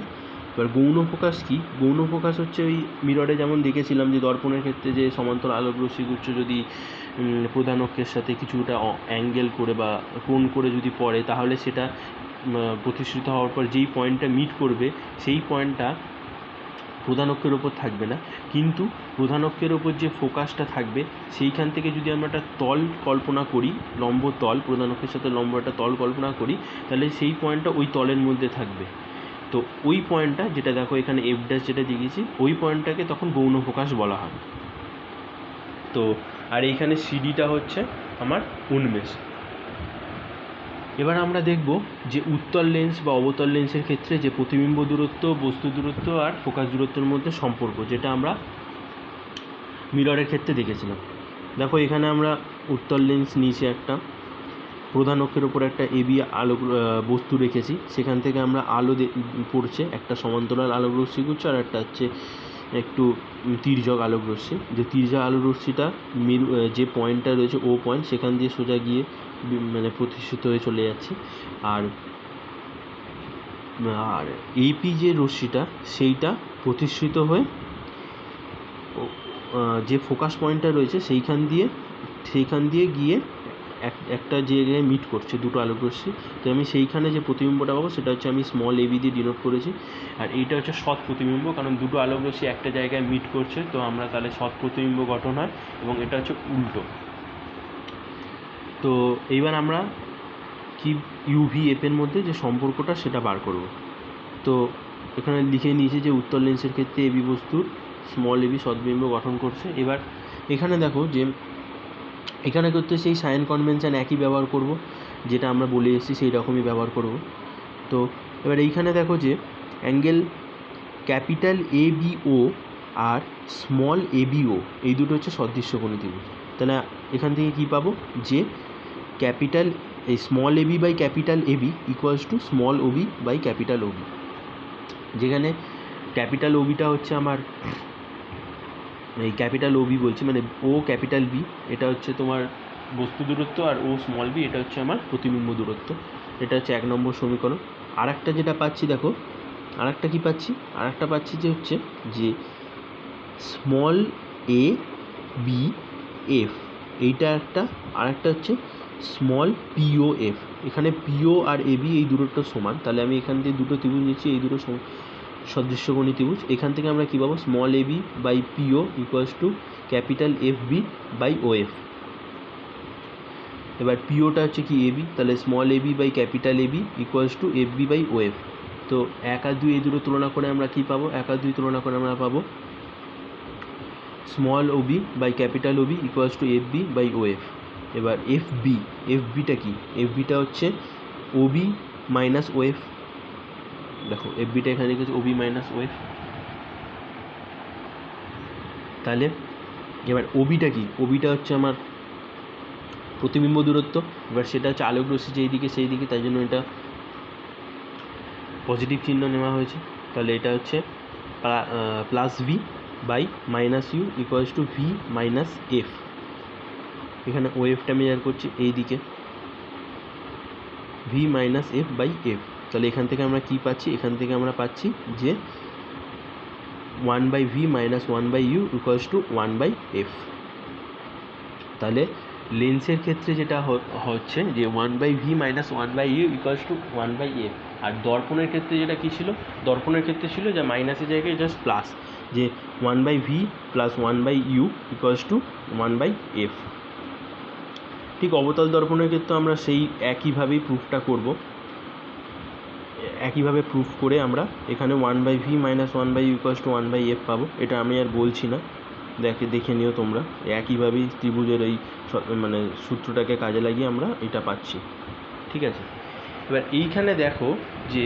এবার গৌণ ফোকাস কি, গৌণ ফোকাস হচ্ছে ওই মিররে যেমন দেখেছিলাম যে দর্পণের ক্ষেত্রে যে সমান্তর আলোক রশ্মিগুচ্ছ যদি প্রধান অক্ষের সাথে কিছুটা অ্যাঙ্গেল করে বা কোণ করে যদি পড়ে, তাহলে সেটা প্রতিষ্ঠিত হওয়ার পর যেই পয়েন্টটা মিট করবে সেই পয়েন্টটা প্রধান অক্ষের ওপর থাকবে না, কিন্তু প্রধান অক্ষের ওপর যে ফোকাসটা থাকবে সেইখান থেকে যদি আমরা একটা তল কল্পনা করি, লম্ব তল, প্রধান অক্ষের সাথে লম্ব একটা তল কল্পনা করি, তাহলে সেই পয়েন্টটা ওই তলের মধ্যে থাকবে। তো ওই পয়েন্টটা, যেটা দেখো এখানে এফ ড্যাশ যেটা দিয়েছি, ওই পয়েন্টটাকে তখন গৌণ ফোকাস বলা হয়। তো আর এইখানে সিডিটা হচ্ছে আমার উন্মেষ। এবার আমরা দেখব যে উত্তল লেন্স বা অবতল লেন্সের ক্ষেত্রে যে প্রতিবিম্ব দূরত্ব, বস্তু দূরত্ব আর ফোকাস দূরত্বের মধ্যে সম্পর্ক, যেটা আমরা মিররের ক্ষেত্রে দেখেছিলাম। দেখো এখানে আমরা উত্তল লেন্স নিয়েছি, একটা প্রধান অক্ষের ওপর একটা এবি আলোক বস্তু রেখেছি, সেখান থেকে আমরা আলো পড়ছে, একটা সমান্তরাল আলোক রশ্মিগুচ্ছ আর একটা হচ্ছে একটু তির্যক আলোক রশ্মি। যে তির্যক আলোক রশ্মিটা যে পয়েন্টটা রয়েছে ও পয়েন্ট, সেখান দিয়ে সোজা গিয়ে মানে প্রতিষ্ঠিত হয়ে চলে যাচ্ছে। আর এইপি যে রশ্মিটা, সেইটা প্রতিষ্ঠিত হয়ে যে ফোকাস পয়েন্টটা রয়েছে সেইখান দিয়ে গিয়ে একটা জায়গায় মিট করছে দুটো আলোক রশ্মি। তো আমি সেইখানে যে প্রতিবিম্বটা পাবো সেটা হচ্ছে আমি স্মল এবি দিয়ে ডিনোট করেছি। আর এইটা হচ্ছে সৎ প্রতিবিম্ব, কারণ দুটো আলোক রশ্মি একটা জায়গায় মিট করছে, তো আমরা তাহলে সৎ প্রতিবিম্ব গঠন হয়, এবং এটা হচ্ছে উল্টো। তো এইবার আমরা কি ইউভি এফের মধ্যে যে সম্পর্কটা সেটা বার করব। তো এখানে লিখে নিয়েছি যে উত্তল লেন্সের ক্ষেত্রে এবি বস্তুর স্মল এবি সৎবিম্ব গঠন করছে। এবার এখানে দেখো যে এখানে করতে সেই সাইন কনভেনশন একই ব্যবহার করব, যেটা আমরা বলে এসেছি সেই রকমই ব্যবহার করব। তো এবার এইখানে দেখো যে অ্যাঙ্গেল ক্যাপিটাল এবিও আর স্মল এবিও, এই দুটো হচ্ছে সদৃশ্যকোণী ত্রিভুজ। তাহলে এখান থেকে কী পাবো, যে ক্যাপিটাল এই small AB by capital AB equals to small OB by capital OB, যেখানে ক্যাপিটাল ওবিটা হচ্ছে আমার এই ক্যাপিটাল ওবি বলছি, মানে ও ক্যাপিটাল বি এটা হচ্ছে তোমার বস্তু দূরত্ব, আর ও স্মল বি এটা হচ্ছে আমার প্রতিবিম্ব দূরত্ব। এটা হচ্ছে 1 নম্বর সমীকরণ। আর একটা যেটা পাচ্ছি, দেখো আর একটা কী পাচ্ছি, আর একটা পাচ্ছি যে হচ্ছে যে স্মল এ বি এফ, এইটা একটা, আর একটা হচ্ছে স্মল পিও এফ। এখানে পিও আর এবি এই দূরত্ব সমান, তাহলে আমি এখান দিয়ে দুটো ত্রিভুজ নিচ্ছি, এই দুটো সদৃশ্যকোণী ত্রিভুজ। এখান থেকে আমরা কী পাবো, small AB by PO equals to capital F B by O F. এবার পিওটা হচ্ছে কি এবি, তাহলে small AB by capital AB equals to F B by OF. তো 1 আর 2 এই দুটো তুলনা করে আমরা কী পাবো? 1 আর 2 তুলনা করে আমরা পাবো small OB by capital OB equals to F B by OF. এবার এফ বিটা কি? এফ বিটা হচ্ছে ওবি মাইনাস ওএফ। দেখো এফ বিটা এখানে লিখেছে ওবি মাইনাস ওএফ। তাহলে এবার ওবিটা কি? ওবিটা হচ্ছে আমার প্রতিবিম্ব দূরত্ব। এবার সেটা হচ্ছে আলোক রশ্মি যেই দিকে সেই দিকে, তাই জন্য এটা পজিটিভ চিহ্ন নেওয়া হয়েছে। তাহলে এটা হচ্ছে plus v by minus you equals to v minus f. এখানে ও এফটা মেজার করছি এই দিকে, v minus f by f. তাহলে এখান থেকে আমরা কী পাচ্ছি? এখান থেকে আমরা পাচ্ছি যে 1/v minus 1/u equals two 1/f। তাহলে লেন্সের ক্ষেত্রে যেটা হচ্ছে যে 1/v minus 1/u equals two 1/f। আর দর্পণের ক্ষেত্রে যেটা কী ছিল? দর্পণের ক্ষেত্রে ছিল যে মাইনাসের জায়গায় জাস্ট প্লাস, যে 1/v plus 1/u equals two 1/f। ঠিক অবতল দর্পণের ক্ষেত্রে আমরা সেই একইভাবেই প্রুফটা করব। একইভাবে প্রুফ করে আমরা এখানে 1/v minus 1/u equals two 1/f পাবো। এটা আমি আর বলছি না, দেখে নিও তোমরা। একইভাবেই ত্রিভুজের এই মানে সূত্রটাকে কাজে লাগিয়ে আমরা এটা পাচ্ছি। ঠিক আছে, এবার এইখানে দেখো যে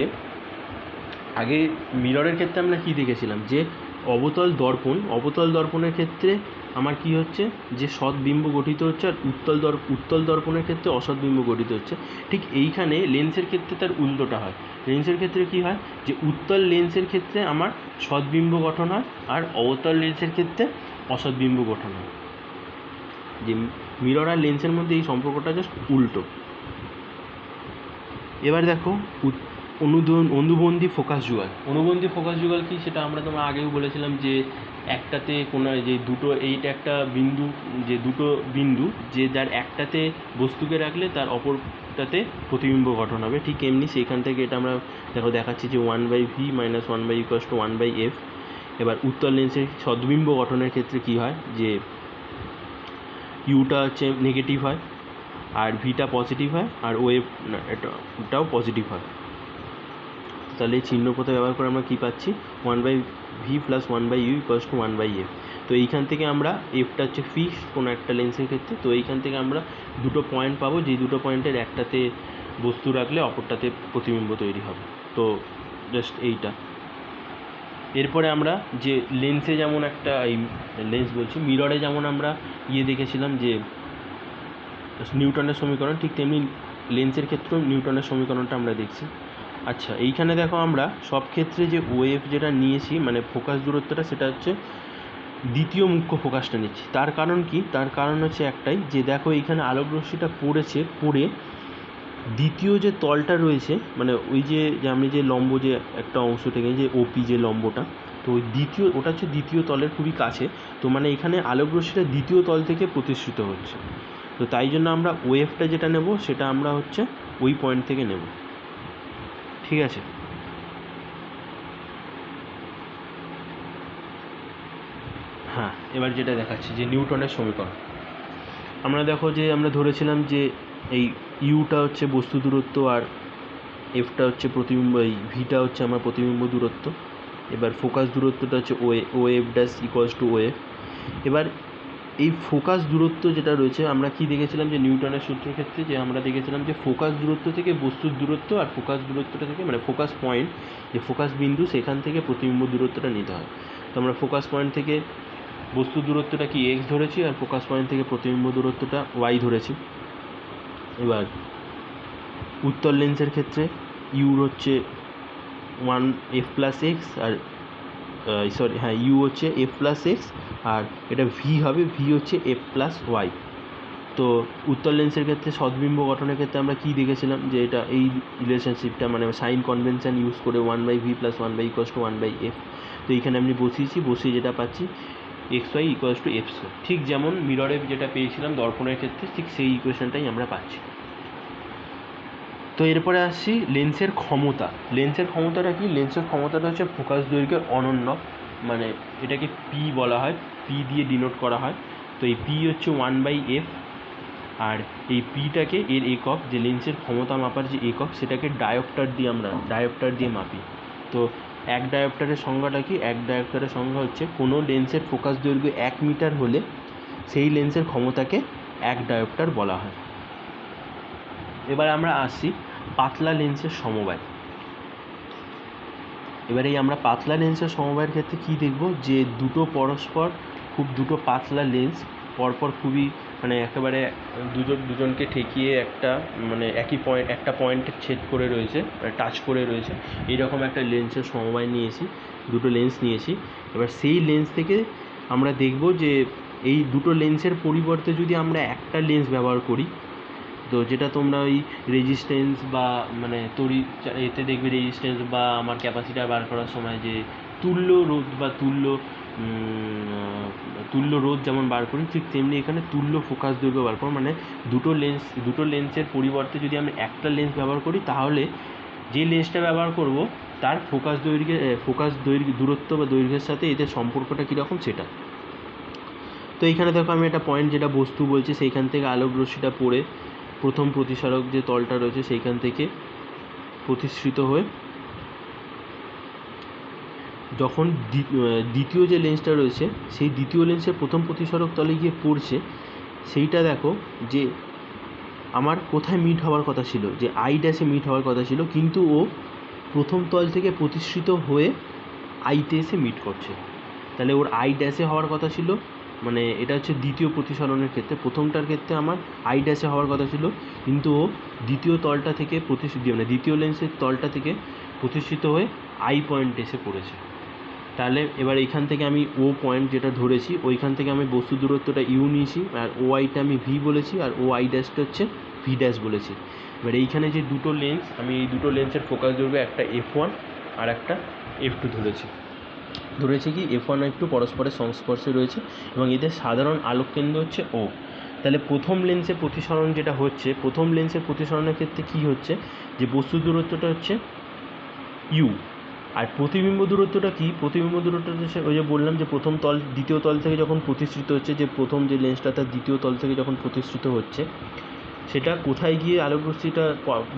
আগে মিররের ক্ষেত্রে আমরা কি দেখেছিলাম? যে অবতল দর্পণের ক্ষেত্রে আমার কি হচ্ছে? যে সৎবিম্ব গঠিত হচ্ছে, আর উত্তল দর্পণের ক্ষেত্রে অসৎবিম্ব গঠিত হচ্ছে। ঠিক এইখানে লেন্সের ক্ষেত্রে তার উল্টোটা হয়। লেন্সের ক্ষেত্রে কি হয়? যে উত্তল লেন্সের ক্ষেত্রে আমার সৎবিম্ব গঠন হয়, আর অবতল লেন্সের ক্ষেত্রে অসৎবিম্ব গঠন হয়। যে মিরর আর লেন্সের মধ্যে এই সম্পর্কটা জাস্ট উল্টো। এবার দেখো অনুবন্ধী ফোকাস যুগল কি? সেটা আমরা তোমার আগেও বলেছিলাম যে একটাতে কোনো যে দুটো, এইটা একটা বিন্দু, যে দুটো বিন্দু যে যার একটাতে বস্তুকে রাখলে তার অপরটাতে প্রতিবিম্ব গঠন হবে। ঠিক এমনি সেইখান থেকে এটা আমরা দেখাচ্ছি যে 1/v minus 1/u equals two 1/f। এবার উত্তল লেন্সের সদ্বিম্ব গঠনের ক্ষেত্রে কি হয়? যে ইউটা হচ্ছে নেগেটিভ হয়, আর ভিটা পজিটিভ হয়, আর এটাও পজিটিভ হয়। তাহলে এই চিহ্ন পথে ব্যবহার করে আমরা কী পাচ্ছি? 1/v plus 1/u equals two 1/f। তো এইখান থেকে আমরা এফটা হচ্ছে ফিক্সড কোনো একটা লেন্সের ক্ষেত্রে। তো এইখান থেকে আমরা দুটো পয়েন্ট পাবো, যেই দুটো পয়েন্টের একটাতে বস্তু রাখলে অপরটাতে প্রতিবিম্ব তৈরি হবে। তো জাস্ট এইটা। এরপরে আমরা যে লেন্সে যেমন একটা মিররে যেমন আমরা দেখেছিলাম যে নিউটনের সমীকরণ, ঠিক তেমনি লেন্সের ক্ষেত্রেও নিউটনের সমীকরণটা আমরা দেখছি। আচ্ছা, এইখানে দেখো আমরা সব ক্ষেত্রে যে ওএফ যেটা নিয়েছি, মানে ফোকাস দূরত্বটা, সেটা হচ্ছে দ্বিতীয় মুখ্য ফোকাসটা নিচ্ছি। তার কারণ কি? তার কারণ হচ্ছে একটাই, যে দেখো এইখানে আলোক রশ্মিটা পড়ে দ্বিতীয় যে তলটা রয়েছে, মানে ওই যে আমি যে লম্ব যে একটা অংশ থেকে যে ওপি যে লম্বটা, তো ওই ওটা হচ্ছে দ্বিতীয় তলের খুবই কাছে। তো মানে এখানে আলোক রশ্মিটা দ্বিতীয় তল থেকে প্রতিসৃত হচ্ছে। তো তাই জন্য আমরা ওএফটা যেটা নেব সেটা আমরা হচ্ছে ওই পয়েন্ট থেকে নেব। ঠিক আছে, হ্যাঁ। এবার যেটা দেখাচ্ছি যে নিউটনের সমীকরণ, আমরা দেখো যে আমরা ধরেছিলাম যে এই ইউটা হচ্ছে বস্তু দূরত্ব, আর এফটা হচ্ছে প্রতিবিম্ব, এই ভিটা হচ্ছে আমার প্রতিবিম্ব দূরত্ব। এবার ফোকাস দূরত্বটা হচ্ছে O F dash equals to O F. এবার এই ফোকাস দূরত্ব যেটা রয়েছে, আমরা কি দেখেছিলাম যে নিউটনের সূত্রের ক্ষেত্রে যে আমরা দেখেছিলাম যে ফোকাস দূরত্ব থেকে বস্তুর দূরত্ব, আর ফোকাস দূরত্বটা থেকে মানে ফোকাস পয়েন্ট, যে ফোকাস বিন্দু, সেখান থেকে প্রতিবিম্ব দূরত্বটা নিতে হয়। তো আমরা ফোকাস পয়েন্ট থেকে বস্তুর দূরত্বটা কি এক্স ধরেছি, আর ফোকাস পয়েন্ট থেকে প্রতিবিম্ব দূরত্বটা ওয়াই ধরেছি। এবার উত্তল লেন্সের ক্ষেত্রে ইউর হচ্ছে 1f প্লাস এক্স, আর ইউ হচ্ছে এফ প্লাস এক্স, আর এটা ভি হবে, ভি হচ্ছে এফ প্লাস ওয়াই। তো উত্তল লেন্সের ক্ষেত্রে সদ্বিম্ব গঠনের ক্ষেত্রে আমরা কি দেখেছিলাম যে এটা এই রিলেশনশিপটা, মানে সাইন কনভেনশন ইউজ করে 1/v plus 1/u equals two 1/f। তো এইখানে আমি বসিয়ে যেটা পাচ্ছি xy ইকুয়ালস টু f²। ঠিক যেমন মিররে যেটা পেয়েছিলাম দর্পণের ক্ষেত্রে, ঠিক সেই ইকুয়েশনটাই আমরা পাচ্ছি। তো এরপরে আসছি লেন্সের ক্ষমতা। লেন্সের ক্ষমতাটা কি? লেন্সের ক্ষমতাটা হচ্ছে ফোকাস দৈর্ঘ্যের অনন্য, মানে এটাকে পি বলা হয়, পি দিয়ে ডিনোট করা হয়। তো এই পি হচ্ছে 1/f, আর এই পিটাকে এর একক, যে লেন্সের ক্ষমতা মাপার যে একক, সেটাকে ডায়োপ্টার দিয়ে মাপি। তো এক ডায়োপ্টারের সংজ্ঞাটা কি? এক ডায়োপ্টারের সংজ্ঞা হচ্ছে কোনো লেন্সের ফোকাস দৈর্ঘ্য 1 মিটার হলে সেই লেন্সের ক্ষমতাকে 1 ডায়োপ্টার বলা হয়। এবার আমরা আসছি পাতলা লেন্সের সমবায়। এবারে আমরা পাতলা লেন্সের সমবায়ের ক্ষেত্রে কী দেখব, যে দুটো পাতলা লেন্স পরপর খুবই একেবারে দুজনকে ঠেকিয়ে একটা পয়েন্টে ছেদ করে রয়েছে, টাচ করে রয়েছে, এইরকম একটা লেন্সের সমবায় নিয়েছি, দুটো লেন্স নিয়েছি। এবার সেই লেন্স থেকে আমরা দেখব যে এই দুটো লেন্সের পরিবর্তে যদি আমরা একটা লেন্স ব্যবহার করি, তো যেটা তোমরা ওই রেজিস্ট্যান্স বা এতে দেখবে রেজিস্ট্যান্স বা আমার ক্যাপাসিটার বার করার সময় যে তুল্য রোধ যেমন বার করি, ঠিক তেমনি এখানে তুল্য ফোকাস দৈর্ঘ্য বার করো। দুটো লেন্সের পরিবর্তে যদি আমি একটা লেন্স ব্যবহার করি, তাহলে যে লেন্সটা ব্যবহার করব তার ফোকাস দূরত্ব বা দৈর্ঘ্যের সাথে এদের সম্পর্কটা কীরকম সেটা। তো এইখানে দেখো আমি একটা পয়েন্ট, যেটা বস্তু বলছি, সেইখান থেকে আলোক রশ্মিটা পড়ে প্রথম প্রতিসারক যে তলটা রয়েছে সেইখান থেকে প্রতিসৃত হয়ে যখন দ্বিতীয় যে লেন্সটা রয়েছে সেই দ্বিতীয় লেন্সের প্রথম প্রতিসারক তলে গিয়ে পড়ছে, সেইটা দেখো যে আমার কোথায় মিট হওয়ার কথা ছিল, যে আই ড্যাশে মিট হওয়ার কথা ছিল, কিন্তু ও প্রথম তল থেকে প্রতিসৃত হয়ে আইতে এসে মিট করছে। তাহলে ওর আই ড্যাশে হওয়ার কথা ছিল, এটা হচ্ছে দ্বিতীয় প্রতিসরণের ক্ষেত্রে। প্রথমটার ক্ষেত্রে আমার আই ড্যাশে হওয়ার কথা ছিল, কিন্তু ও দ্বিতীয় লেন্সের তলটা থেকে প্রতিষ্ঠিত হয়ে আই পয়েন্ট এসে পড়েছে। তাহলে এবার এইখান থেকে আমি ও পয়েন্ট যেটা ধরেছি, ওইখান থেকে আমি বস্তু দূরত্বটা ইউ নিয়েছি, আর ও আইটা আমি ভি বলেছি, আর ও আই ড্যাশটা হচ্ছে ভি ড্যাশ বলেছি। এবার এইখানে যে দুটো লেন্স, আমি এই দুটো লেন্সের ফোকাস দৈর্ঘ্য একটা F1 আর একটা F2 ধরেছি কি F1 আর F2 পরস্পরের সংস্পর্শে রয়েছে এবং এদের সাধারণ আলোক কেন্দ্র হচ্ছে ও। তাহলে প্রথম লেন্সের প্রতিসরণ যেটা হচ্ছে, প্রথম লেন্সের প্রতিসরণের ক্ষেত্রে কী হচ্ছে, যে বস্তু দূরত্বটা হচ্ছে ইউ, আর প্রতিবিম্ব দূরত্বটা কি? প্রতিবিম্ব দূরত্বটা হচ্ছে ওই যে বললাম যে প্রথম তল দ্বিতীয় তল থেকে যখন প্রতিসৃত হচ্ছে, যে প্রথম যে লেন্সটা তার দ্বিতীয় তল থেকে যখন প্রতিসৃত হচ্ছে, সেটা কোথায় গিয়ে আলোক রশ্মিটা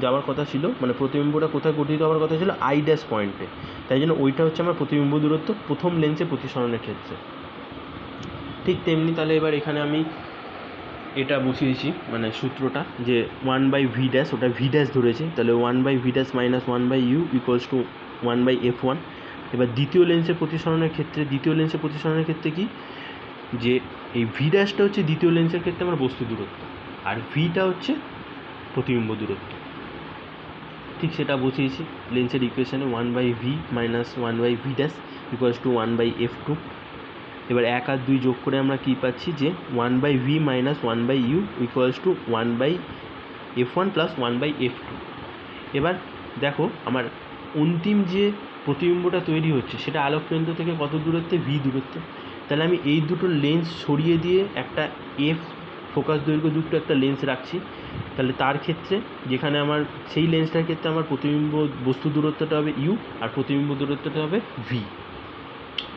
যাওয়ার কথা ছিল, প্রতিবিম্বটা কোথায় গঠিত হওয়ার কথা ছিল, আই ড্যাশ পয়েন্টে। তাই জন্য ওইটা হচ্ছে আমার প্রতিবিম্ব দূরত্ব প্রথম লেন্সে প্রতিসরণের ক্ষেত্রে। ঠিক তেমনি তাহলে এবার এখানে আমি এটা বসিয়েছি, সূত্রটা যে 1/v ড্যাশ, ওটা ভি ড্যাশ ধরেছি, তাহলে 1/v dash minus 1/u equals two 1/f1। এবার দ্বিতীয় লেন্সের প্রতিসরণের ক্ষেত্রে কি, যে এই ভি ড্যাশটা হচ্ছে দ্বিতীয় লেন্সের ক্ষেত্রে আমার বস্তু দূরত্ব, আর ভিটা হচ্ছে প্রতিবিম্ব দূরত্ব। ঠিক সেটা বসিয়েছি লেন্সের ইকুয়েশানে, 1/v minus 1/v dash equals two 1/f2। এবার 1 আর 2 যোগ করে আমরা কী পাচ্ছি, যে 1/v minus 1/u equals two 1/f1 plus 1/f2। এবার দেখো আমার অন্তিম যে প্রতিবিম্বটা তৈরি হচ্ছে সেটা আলোক কেন্দ্র থেকে কত দূরত্বে, ভি দূরত্বে। তাহলে আমি এই দুটো লেন্স সরিয়ে দিয়ে একটা এফ ফোকাস দৈর্ঘ্যযুক্ত একটা লেন্স রাখছি। তাহলে তার ক্ষেত্রে যেখানে আমার সেই লেন্সটার ক্ষেত্রে আমার প্রতিবিম্ব বস্তু দূরত্বটা হবে ইউ আর প্রতিবিম্ব দূরত্বটা হবে ভি।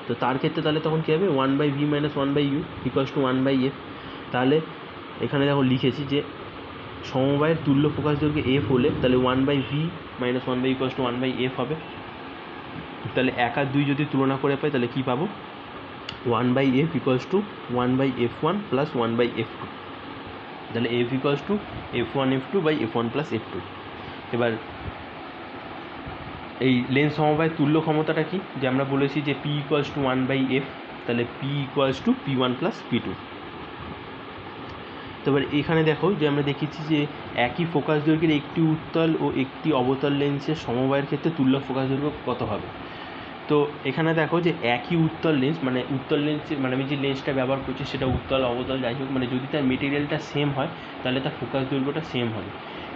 তো তার ক্ষেত্রে তাহলে তখন কী হবে, 1/v minus 1/u equals two 1/f। তাহলে এখানে দেখো লিখেছি যে সমবায়ের তুল্য ফোকাস দৈর্ঘ্য এফ হলে তাহলে 1/v minus 1/u equals two 1/f হবে। তাহলে 1 আর 2 যদি তুলনা করে পাই তাহলে কী পাবো, 1/f equals two 1/f1 plus 1/f2। তাহলে f equals to f1f2 by f1 plus f2। এবার এই লেন্স সমবায়ের তুল্য ক্ষমতাটা কি, যে আমরা বলেছি যে p ইকুয়ালস টু 1/f, তাহলে p equals to p1 plus p2। তো এবার এখানে দেখো যে আমরা দেখেছি যে একই ফোকাস দৈর্ঘ্যের একটি উত্তল ও একটি অবতল লেন্সের সমবায়ের ক্ষেত্রে তুল্য ফোকাস দৈর্ঘ্য কত হবে। তো এখানে দেখো যে একই উত্তল লেন্স, উত্তল লেন্সে আমি যে লেন্সটা ব্যবহার করছি সেটা উত্তল অবতল যাই হোক, যদি তার মেটেরিয়ালটা সেম হয় তাহলে তার ফোকাস দৈর্ঘ্যটা সেম হবে।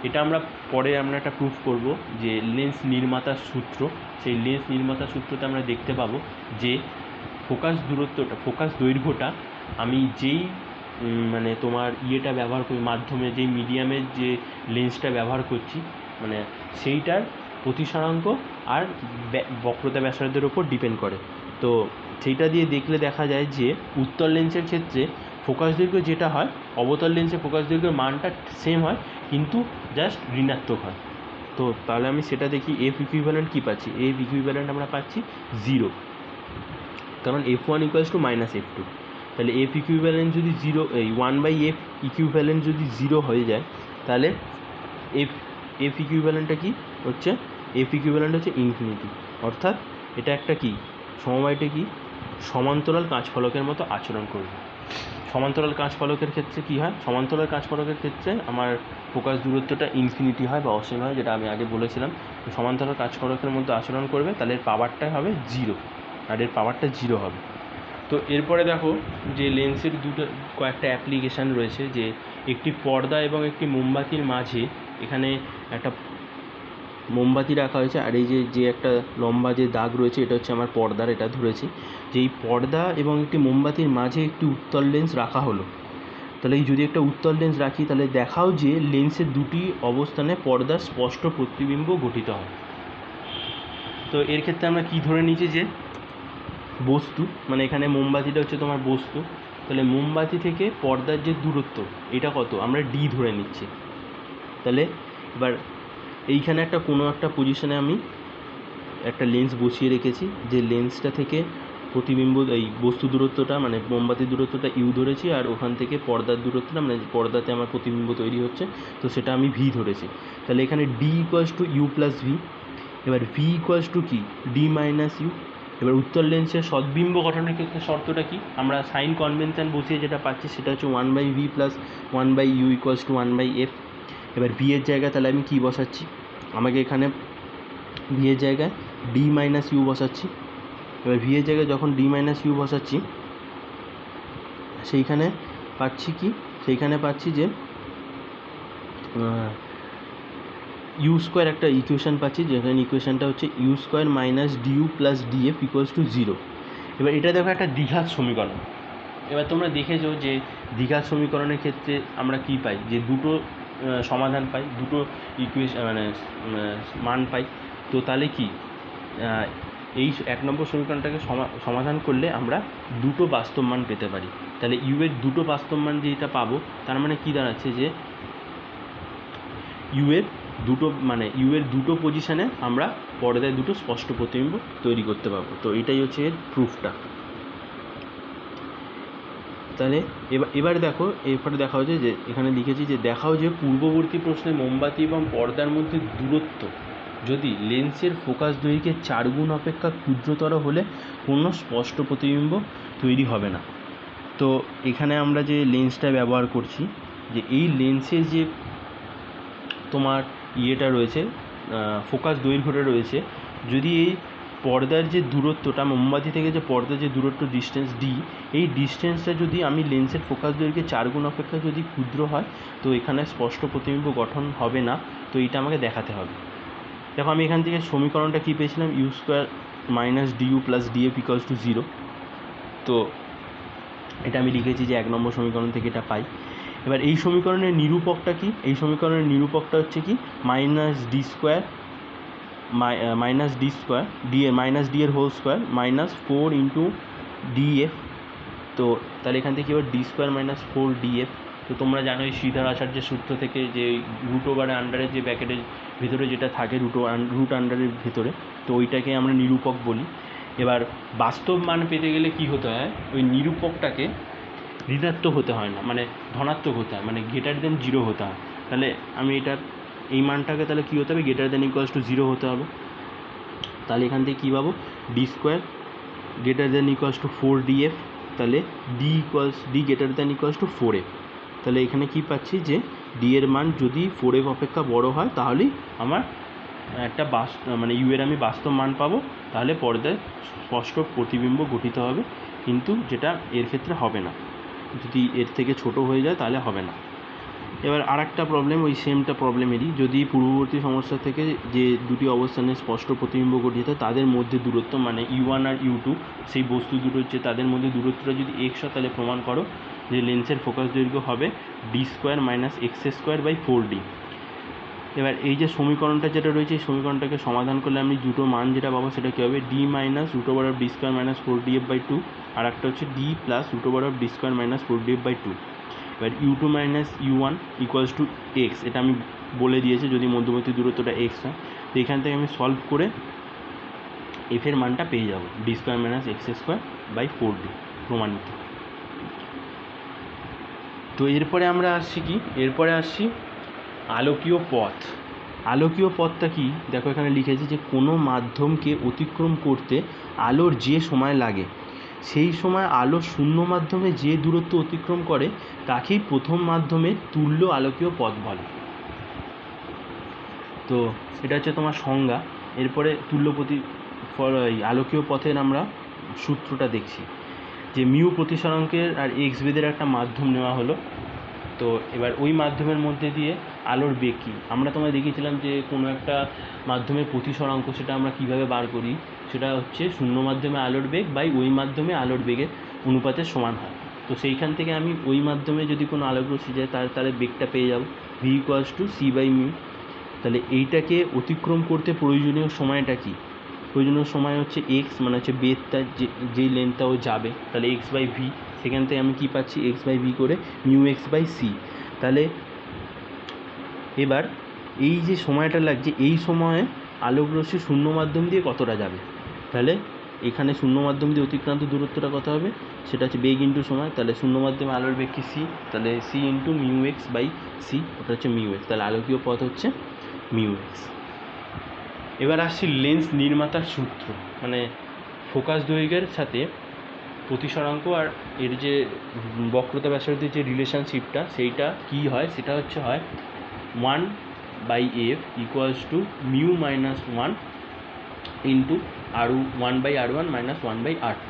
এটা আমরা পরে একটা প্রুফ করব যে লেন্স নির্মাতার সূত্র, সেই লেন্স নির্মাতার সূত্রতে আমরা দেখতে পাবো যে ফোকাস দৈর্ঘ্যটা আমি যেই তোমার ইয়েটা ব্যবহার করি, মাধ্যমে যেই মিডিয়ামের যে লেন্সটা ব্যবহার করছি, সেইটার প্রতিসরাঙ্ক আর বক্রতা ব্যাসার্ধের ওপর ডিপেন্ড করে। তো সেইটা দিয়ে দেখলে দেখা যায় যে উত্তল লেন্সের ক্ষেত্রে ফোকাস দৈর্ঘ্য যেটা হয় অবতল লেন্সে ফোকাস দৈর্ঘ্যের মানটা সেম হয়, কিন্তু জাস্ট ঋণাত্মক হয়। তো তাহলে আমি সেটা দেখি এফ ইকুইভ্যালেন্ট কী পাচ্ছি। এফ ইকুইভ্যালেন্ট আমরা পাচ্ছি 0, কারণ F1 ইকুয়ালস টু -F2। তাহলে এফ ইকুইভ্যালেন্ট যদি 0, এই 1/f ইকুইভ্যালেন্ট যদি 0 হয়ে যায়, তাহলে এফ ইকুইভ্যালেন্টটা কি হচ্ছে, এফ ইকুইভ্যালেন্ট হচ্ছে ইনফিনিটি। অর্থাৎ এটা একটা কি সমবায়টা কি সমান্তরাল কাঁচফলকের মতো আচরণ করবে। সমান্তরাল কাঁচফলকের ক্ষেত্রে কি হয়, সমান্তরাল কাঁচফলকের ক্ষেত্রে আমার ফোকাস দূরত্বটা ইনফিনিটি হয় বা অসীম হয়, যেটা আমি আগে বলেছিলাম। সমান্তরাল কাঁচফলকের মধ্যে আচরণ করবে, তাহলে এর পাওয়ারটা হবে 0, আর এর পাওয়ারটা 0 হবে। তো এরপরে দেখো যে লেন্সের কয়েকটা অ্যাপ্লিকেশান রয়েছে, যে একটি পর্দা এবং একটি মোমবাতির মাঝে এখানে একটা মোমবাতি রাখা হয়েছে, আর এই যে একটা লম্বা যে দাগ রয়েছে এটা হচ্ছে আমার পর্দার, এটা ধরেছি যে এই পর্দা এবং একটি মোমবাতির মাঝে একটি উত্তল লেন্স রাখা হলো। তাহলে এই যদি একটা উত্তল লেন্স রাখি, তাহলে দেখাও যে লেন্সের দুটি অবস্থানে পর্দার স্পষ্ট প্রতিবিম্ব গঠিত হয়। তো এর ক্ষেত্রে আমরা কি ধরে নিয়েছি, যে বস্তু, মানে এখানে মোমবাতিটা হচ্ছে তোমার বস্তু, তাহলে মোমবাতি থেকে পর্দার যে দূরত্ব এটা কত, আমরা ডি ধরে নিচ্ছি। তাহলে এবার এইখানে একটা কোনো একটা পজিশনে আমি একটা লেন্স বসিয়ে রেখেছি, যে লেন্সটা থেকে প্রতিবিম্ব এই বস্তু দূরত্বটা মানে মোমবাতির দূরত্বটা ইউ ধরেছি, আর ওখান থেকে পর্দার দূরত্বটা মানে পর্দাতে আমার প্রতিবিম্ব তৈরি হচ্ছে, তো সেটা আমি ভি ধরেছি। তাহলে এখানে d equals to u plus v. এবার ভি ইকুয়ালস টু কি, ডি মাইনাস ইউ। এবার উত্তল লেন্সের সদ্বিম্ব গঠনের ক্ষেত্রে শর্তটা কি, আমরা সাইন কনভেনশন বসিয়ে যেটা পাচ্ছি সেটা হচ্ছে 1/v plus 1/u equals two 1/f। এবার ভি এর জায়গায় তাহলে আমি কি বসাচ্ছি, আমাকে এখানে ভি এর জায়গায় ডি মাইনাস ইউ বসাচ্ছি। এবার ভি এর জায়গায় যখন ডি মাইনাস ইউ বসাচ্ছি, সেইখানে পাচ্ছি কি, সেইখানে পাচ্ছি যে ইউ স্কোয়ার একটা ইকুয়েশান পাচ্ছি, যেখানে ইকুয়েশানটা হচ্ছে u square minus du plus df equals to 0। এবার এটা দেখো একটা দ্বিঘাত সমীকরণ। এবার তোমরা দেখেছো যে দ্বিঘাত সমীকরণের ক্ষেত্রে আমরা কি পাই, যে দুটো সমাধান পাই, দুটো ইকুয়েশন মানে মান পাই। তো তাহলে কি এই 1 নম্বর সমীকরণটাকে সমাধান করলে আমরা দুটো বাস্তব মান পেতে পারি। তাহলে ইউ এর দুটো বাস্তব মান যেটা পাবো, তার মানে কি দাঁড়াচ্ছে, যে ইউ এর দুটো পজিশানে আমরা পর্দায় দুটো স্পষ্ট প্রতিবিম্ব তৈরি করতে পারবো। তো এটাই হচ্ছে এর প্রুফটা। তাহলে এবার দেখো, এরপরে দেখা হচ্ছে যে এখানে লিখেছি যে দেখাও যে পূর্ববর্তী প্রশ্নে মোমবাতি এবং পর্দার মধ্যে দূরত্ব যদি লেন্সের ফোকাস দৈর্ঘ্যের 4 গুণ অপেক্ষা ক্ষুদ্রতর হলে কোনো স্পষ্ট প্রতিবিম্ব তৈরি হবে না। তো এখানে আমরা যে লেন্সটা ব্যবহার করছি, যে এই লেন্সের যে তোমার ইয়েটা রয়েছে, ফোকাস দৈর্ঘ্যটা রয়েছে, যদি এই পর্দার যে দূরত্বটা মোমবাতি থেকে যে পর্দার যে দূরত্ব ডিস্টেন্স ডি, এই ডিস্টেন্সটা যদি আমি লেন্সের ফোকাস দৈর্ঘ্যের 4 গুণ অপেক্ষা যদি ক্ষুদ্র হয়, তো এখানে স্পষ্ট প্রতিবিম্ব গঠন হবে না। তো এটা আমাকে দেখাতে হবে। দেখো আমি এখান থেকে সমীকরণটা কী পেয়েছিলাম, u square minus du plus df equals to 0। তো এটা আমি লিখেছি যে 1 নম্বর সমীকরণ থেকে এটা পাই। এবার এই সমীকরণের নিরূপকটা কি, এই সমীকরণের নিরূপকটা হচ্ছে কি minus D square D minus D এর whole square minus 4 into DF. তো তাহলে এখান থেকে এবার ডি স্কোয়ার মাইনাস 4 ডিএফ। তো তোমরা জানো এই শ্রীধর আচার্যের সূত্র থেকে, যে রুট ওভার আন্ডারের যে ব্র্যাকেটের ভিতরে যেটা থাকে রুট আন্ডারের ভিতরে, তো ওইটাকে আমরা নিরূপক বলি। এবার বাস্তব মান পেতে গেলে কি হতে হয়, ওই নিরূপকটাকে ঋণাত্মক হতে হয় না, মানে ধনাত্মক হতে হয়, মানে গ্রেটার দেন 0 হতে হয়। তাহলে আমি এটা এই মানটাকে তাহলে কী হতে হবে, গ্রেটার দেন ইকুয়ালস টু 0 হতে হবে। তাহলে এখান থেকে কী পাবো, D square greater than equals to 4 DF. তাহলে D greater than equals to 4f। তাহলে এখানে কি পাচ্ছি, যে ডি এর মান যদি 4f অপেক্ষা বড় হয়, তাহলেই আমার একটা মানে ইউ এর আমি বাস্তব মান পাবো, তাহলে পর্দায় স্পষ্ট প্রতিবিম্ব গঠিত হবে। কিন্তু যেটা এর ক্ষেত্রে হবে না, যদি এর থেকে ছোট হয়ে যায় তাহলে হবে না। এবার আর একটা প্রবলেম, ওই সেমটা প্রবলেমেরই, যদি পূর্ববর্তী সমস্যা থেকে যে দুটি অবস্থানে স্পষ্ট প্রতিবিম্ব গঠিত তাদের মধ্যে দূরত্ব মানে U1 আর U2, সেই বস্তু দুটো হচ্ছে তাদের মধ্যে দূরত্বটা যদি x হয়, তাহলে প্রমাণ করো যে লেন্সের ফোকাস দৈর্ঘ্য হবে d square minus x square by 4d। এবার এই যে সমীকরণটা যেটা রয়েছে এই সমীকরণটাকে সমাধান করলে আমি দুটো মান যেটা পাবো সেটা কী হবে, d minus root over of d square minus 4df/2, আর একটা হচ্ছে d plus root over of d square minus 4df/2। এবার u2 minus u1 equals to x, এটা আমি বলে দিয়েছি যদি মধ্যবর্তী দূরত্বটা এক্স হয়। তো এখান থেকে আমি সলভ করে এফের মানটা পেয়ে যাব, d square minus x square by 4d, প্রমাণিত। তো এরপরে আমরা আসছি কি, এরপরে আসছি আলোকীয় পথ। আলোকীয় পথটা কি, দেখো এখানে লিখেছি যে কোনো মাধ্যমকে অতিক্রম করতে আলোর যে সময় লাগে সেই সময় আলো শূন্য মাধ্যমে যে দূরত্ব অতিক্রম করে তাকেই প্রথম মাধ্যমের তুল্য আলোকীয় পথ বলে। তো এটা হচ্ছে তোমার সংজ্ঞা। এরপরে আলোকীয় পথের আমরা সূত্রটা দেখছি যে মিউ প্রতিসরাঙ্কের আর এক্স বেদের একটা মাধ্যম নেওয়া হলো। তো এবার ওই মাধ্যমের মধ্যে দিয়ে আলোর বেগ কী, আমরা তোমায় দেখিয়েছিলাম যে কোনো একটা মাধ্যমের প্রতিসরাঙ্ক সেটা আমরা কীভাবে বার করি, সেটা হচ্ছে শূন্য মাধ্যমে আলোর বেগ বাই ওই মাধ্যমে আলোর বেগের অনুপাতের সমান হয়। তো সেইখান থেকে আমি ওই মাধ্যমে যদি কোনো আলোক রশ্মি যায় তাহলে বেগটা পেয়ে যাব v ইকুয়ালস টু c/μ। তাহলে এইটাকে অতিক্রম করতে প্রয়োজনীয় সময়টা কি, প্রয়োজনীয় সময় হচ্ছে এক্স, মানে হচ্ছে বেগটা যেই লেন্থটা ও যাবে, তাহলে x/v। সেখান থেকে আমি কী পাচ্ছি, x/v করে μx/c। তাহলে এবার এই যে সময়টা লাগছে এই সময়ে আলোক রশ্মি শূন্য মাধ্যম দিয়ে কতটা যাবে, তাহলে এখানে শূন্য মাধ্যম দিয়ে অতিক্রান্ত দূরত্বটা কত হবে, সেটা হচ্ছে বেগ ইন্টু সময়। তাহলে শূন্য মাধ্যমে আলোর বেগ কি c, তাহলে c ইন্টু μx/c, ওটা হচ্ছে μx। তাহলে আলোকীয় পথ হচ্ছে μx। এবার আসছি লেন্স নির্মাতার সূত্র, মানে ফোকাস দৈর্ঘ্যের সাথে প্রতিসরাঙ্ক আর এর যে বক্রতা ব্যাসার্ধের যে রিলেশনশিপটা সেইটা কী হয়, সেটা হচ্ছে হয় 1/f equals to mu minus 1 into r1/r1 minus 1/r2।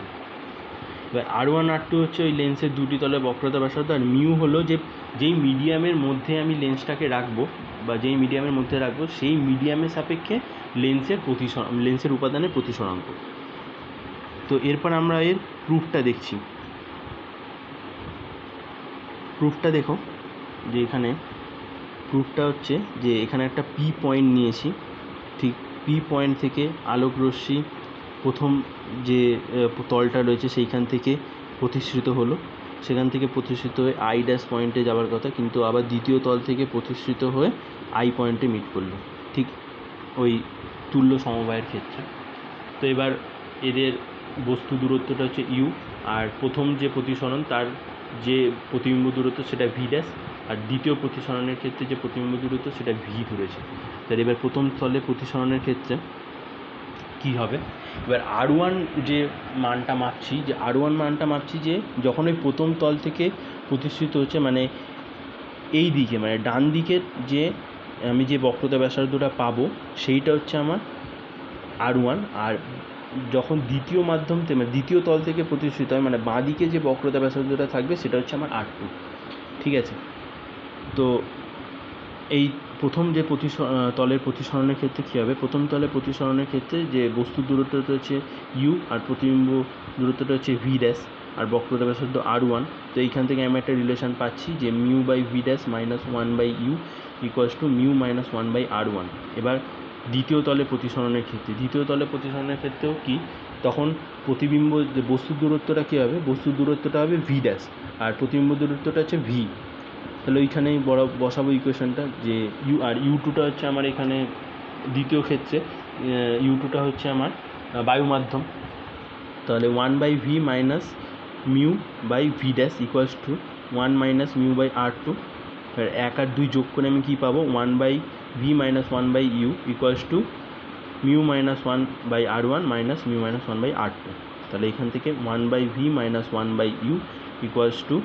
এবার r1 r2 হচ্ছে ওই লেন্সের দুটি তলের বক্রতা ব্যাসার্ধ, আর মিউ হলো যেই মিডিয়ামের মধ্যে আমি লেন্সটাকে রাখবো বা যেই মিডিয়ামের মধ্যে রাখবো সেই মিডিয়ামের সাপেক্ষে লেন্সের উপাদানের প্রতিসরাঙ্ক। তো এরপর আমরা এর প্রুফটা দেখছি। প্রুফটা দেখো যে এখানে প্রুফটা হচ্ছে যে এখানে একটা পি পয়েন্ট নিয়েছি, ঠিক পি পয়েন্ট থেকে আলোক রশ্মি প্রথম যে তলটা রয়েছে সেইখান থেকে প্রতিসৃত হলো, সেখান থেকে প্রতিসৃত হয়ে আই ড্যাশ পয়েন্টে যাওয়ার কথা, কিন্তু আবার দ্বিতীয় তল থেকে প্রতিসৃত হয়ে আই পয়েন্টে মিট করলো, ঠিক ওই তুল্য সমবায়ের ক্ষেত্রে। তো এবার এদের বস্তু দূরত্বটা হচ্ছে ইউ, আর প্রথম যে প্রতিসরণ তার যে প্রতিবিম্ব দূরত্ব সেটা ভি ড্যাশ, আর দ্বিতীয় প্রতিসরণের ক্ষেত্রে যে প্রতিবিম্ব দূরত্ব সেটা ভি ধরেছে। তাহলে এবার প্রথম তলে প্রতিসরণের ক্ষেত্রে কী হবে, এবার r1 যে মানটা মাপছি যে যখন ওই প্রথম তল থেকে প্রতিষ্ঠিত হচ্ছে, মানে এই দিকে, মানে ডান দিকের যে আমি যে বক্রতা ব্যাসার্ধটা পাবো সেইটা হচ্ছে আমার r1, আর যখন দ্বিতীয় মাধ্যম থেকে মানে দ্বিতীয় তল থেকে প্রতিষ্ঠিত হয় মানে বাঁ দিকে যে বক্রতা ব্যাসার্ধটা থাকবে সেটা হচ্ছে আমার r2। ঠিক আছে, তো এই প্রথম যে তলের প্রতিসরণের ক্ষেত্রে কী হবে, প্রথম তলের প্রতিসরণের ক্ষেত্রে যে বস্তুর দূরত্বটা হচ্ছে ইউ আর প্রতিবিম্ব দূরত্বটা হচ্ছে ভি ড্যাশ আর বক্রতা ব্যাসার্ধ r1। তো এইখান থেকে আমি একটা রিলেশন পাচ্ছি যে mu by v dash minus 1/u equals to mu minus 1/r1। এবার দ্বিতীয় তলে প্রতিসরণের ক্ষেত্রেও কি, তখন প্রতিবিম্ব যে বস্তুর দূরত্বটা কী হবে, বস্তুর দূরত্বটা হবে ভি ড্যাশ আর প্রতিবিম্ব দূরত্বটা হচ্ছে ভি। তাহলে ওইখানেই বসাবো ইকুয়েশনটা যে ইউ2টা হচ্ছে আমার এখানে দ্বিতীয় ক্ষেত্রে ইউ2টা হচ্ছে আমার বায়ু মাধ্যম। তাহলে 1/v minus mu by v dash equals to 1 minus mu by r2। আর 1 আর 2 যোগ করে আমি কী পাবো, 1/v minus 1/u equals to mu minus 1/r1 minus mu minus 1/r2। তাহলে এখান থেকে 1/v minus 1/u equals to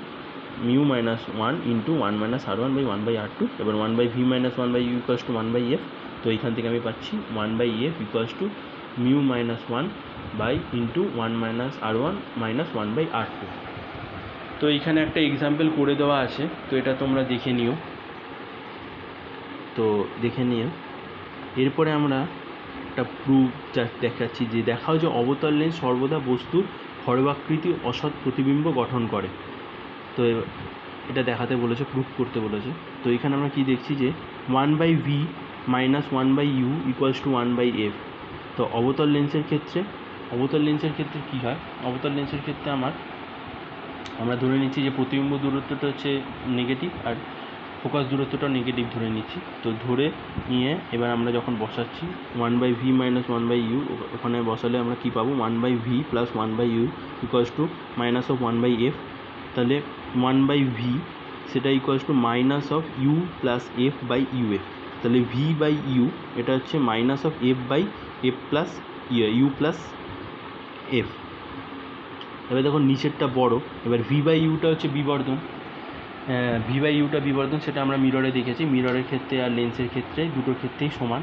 mu minus 1 into 1 minus r1 by 1/r2। এবার 1/v minus 1/u equals two 1/f। তো এইখান থেকে আমি পাচ্ছি 1/f equals to mu minus 1 by into 1 minus r1 minus 1/r2। তো এইখানে একটা এক্সাম্পল করে দেওয়া আছে, তো এটা তোমরা দেখে নিও। এরপরে আমরা একটা প্রুফ দেখাচ্ছি যে দেখাও যে অবতল লেন্স সর্বদা বস্তুর খড়বাকৃতি অসৎ প্রতিবিম্ব গঠন করে। তো এটা দেখাতে বলেছে, প্রুফ করতে বলেছে। তো এখানে আমরা কি দেখছি যে 1/v minus one by you equals to one by f. তো অবতল লেন্সের ক্ষেত্রে কী হয়, অবতল লেন্সের ক্ষেত্রে আমরা ধরে নিচ্ছি যে প্রতিবিম্ব দূরত্বটা হচ্ছে নেগেটিভ আর ফোকাস দূরত্বটা নেগেটিভ ধরে নিচ্ছি। তো ধরে নিয়ে এবার আমরা যখন বসাচ্ছি one by V minus one by u, ওখানে বসালে আমরা কী পাবো, one by v plus one by you equals to minus of one by f. তাহলে ওয়ান বাই ভি সেটা equals to minus of u plus f by u f. তাহলে v by u এটা হচ্ছে minus of f by F plus u plus f. এবার দেখো নিচেরটা বড়, এবার ভি বাই ইউটা হচ্ছে বিবর্ধন, সেটা আমরা মিররে দেখেছি। মিররের ক্ষেত্রে আর লেন্সের ক্ষেত্রে দুটোর ক্ষেত্রেই সমান।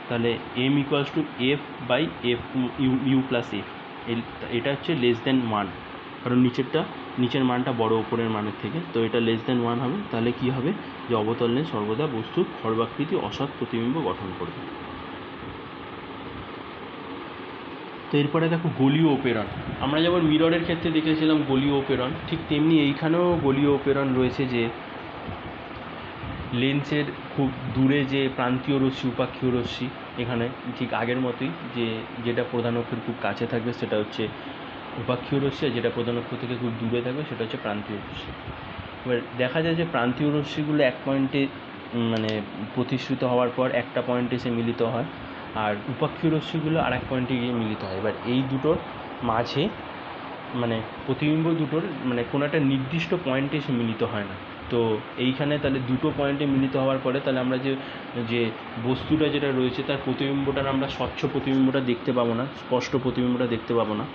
তাহলে m equals to f by f u plus f. এটা হচ্ছে লেস দেন 1, কারণ নিচের মানটা বড় ওপরের মানের থেকে, তো এটা লেস দেন 1 হবে। তাহলে কি হবে, যে অবতল লেন্স সর্বদা বস্তুর খর্বাকৃতি অসৎ প্রতিবিম্ব গঠন করবে। তো এরপরে দেখো গোলীয় ওপেরণ। আমরা যেমন মিররের ক্ষেত্রে দেখেছিলাম গোলীয় ওপেরণ, ঠিক তেমনি এইখানেও গোলীয় ওপেরণ রয়েছে, যে লেন্সের খুব দূরে যে প্রান্তীয় রশ্মি উপাক্ষীয় রশ্মি, এখানে ঠিক আগের মতোই, যেটা প্রধান অক্ষের খুব কাছে থাকবে সেটা হচ্ছে উপাক্ষীয় রশ্মি, আর যেটা প্রধান অক্ষ থেকে খুব দূরে থাকবে সেটা হচ্ছে প্রান্তীয় রশ্মি। এবার দেখা যায় যে প্রান্তীয় রশ্মিগুলো এক পয়েন্টে মানে প্রতিশ্রুত হওয়ার পর একটা পয়েন্টে এসে মিলিত হয়, আর উপাক্ষীয় রশ্মিগুলো আর এক পয়েন্টে গিয়ে মিলিত হয়। এবার এই দুটোর মাঝে মানে প্রতিবিম্ব দুটোর মানে কোনো একটা নির্দিষ্ট পয়েন্টে এসে মিলিত হয় না। তো এইখানে তাহলে দুটো পয়েন্টে মিলিত হওয়ার পরে তাহলে আমরা যে বস্তুটা যেটা রয়েছে তার প্রতিবিম্বটার আমরা স্বচ্ছ প্রতিবিম্বটা দেখতে পাবো না, স্পষ্ট প্রতিবিম্বটা দেখতে পাবো না।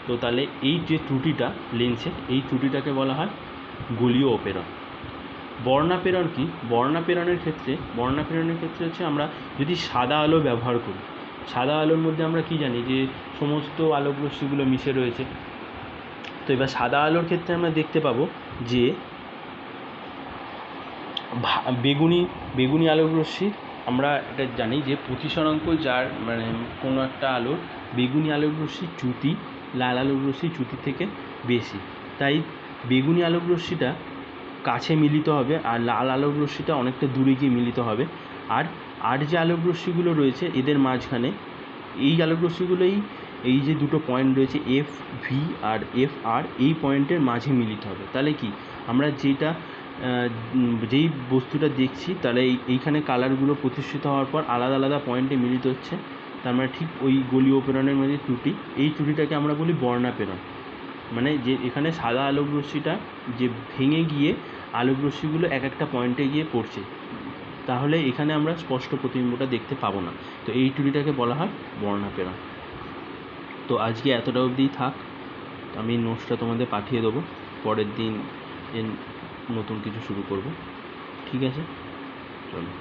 তো তাহলে এই যে ত্রুটিটা লেন্সের, এই ত্রুটিটাকে বলা হয় গোলীয় ওপেরণ। বর্ণাপেরণ কি? বর্ণাপেরণের ক্ষেত্রে হচ্ছে আমরা যদি সাদা আলো ব্যবহার করি, সাদা আলোর মধ্যে আমরা কি জানি যে সমস্ত আলোক রশ্মিগুলো মিশে রয়েছে। তো এবার সাদা আলোর ক্ষেত্রে আমরা দেখতে পাবো যে বেগুনি আলোক রশ্মির আমরা এটা জানি যে প্রতিসরাঙ্ক যার মানে কোনো একটা আলোর বেগুনি আলোক রশ্মির চ্যুতি লাল আলোক রশ্মির চ্যুতি থেকে বেশি, তাই বেগুনি আলোক রশ্মিটা কাছে মিলিত হবে আর লাল আলোক রশ্মিটা অনেকটা দূরে গিয়ে মিলিত হবে। আর যে আলোক রশ্মিগুলো রয়েছে এদের মাঝখানে এই আলোক রশ্মিগুলোই এই যে দুটো পয়েন্ট রয়েছে এফ ভি আর এফ আর, এই পয়েন্টের মাঝে মিলিত হবে। তাহলে কি আমরা যেই বস্তুটা দেখছি তাহলে এইখানে কালারগুলো প্রতিষ্ঠিত হওয়ার পর আলাদা আলাদা পয়েন্টে মিলিত হচ্ছে, তার মানে ঠিক ওই গোলীয় ওপেরণের মধ্যে ত্রুটি, এই ত্রুটিটাকে আমরা বলি বর্ণাপেরণ। মানে যে এখানে সাদা আলোক রশ্মিটা যে ভেঙে গিয়ে আলোক রশ্মিগুলো এক একটা পয়েন্টে গিয়ে পড়ছে, তাহলে এখানে আমরা স্পষ্ট প্রতিবিম্বটা দেখতে পাবো না। তো এই ত্রুটিটাকে বলা হয় বর্ণাপেরণ। তো আজকে এতটা অবধিই থাক, আমি নোটসটা তোমাদের পাঠিয়ে দেবো, পরের দিন নতুন কিছু শুরু করব। ঠিক আছে, চলো।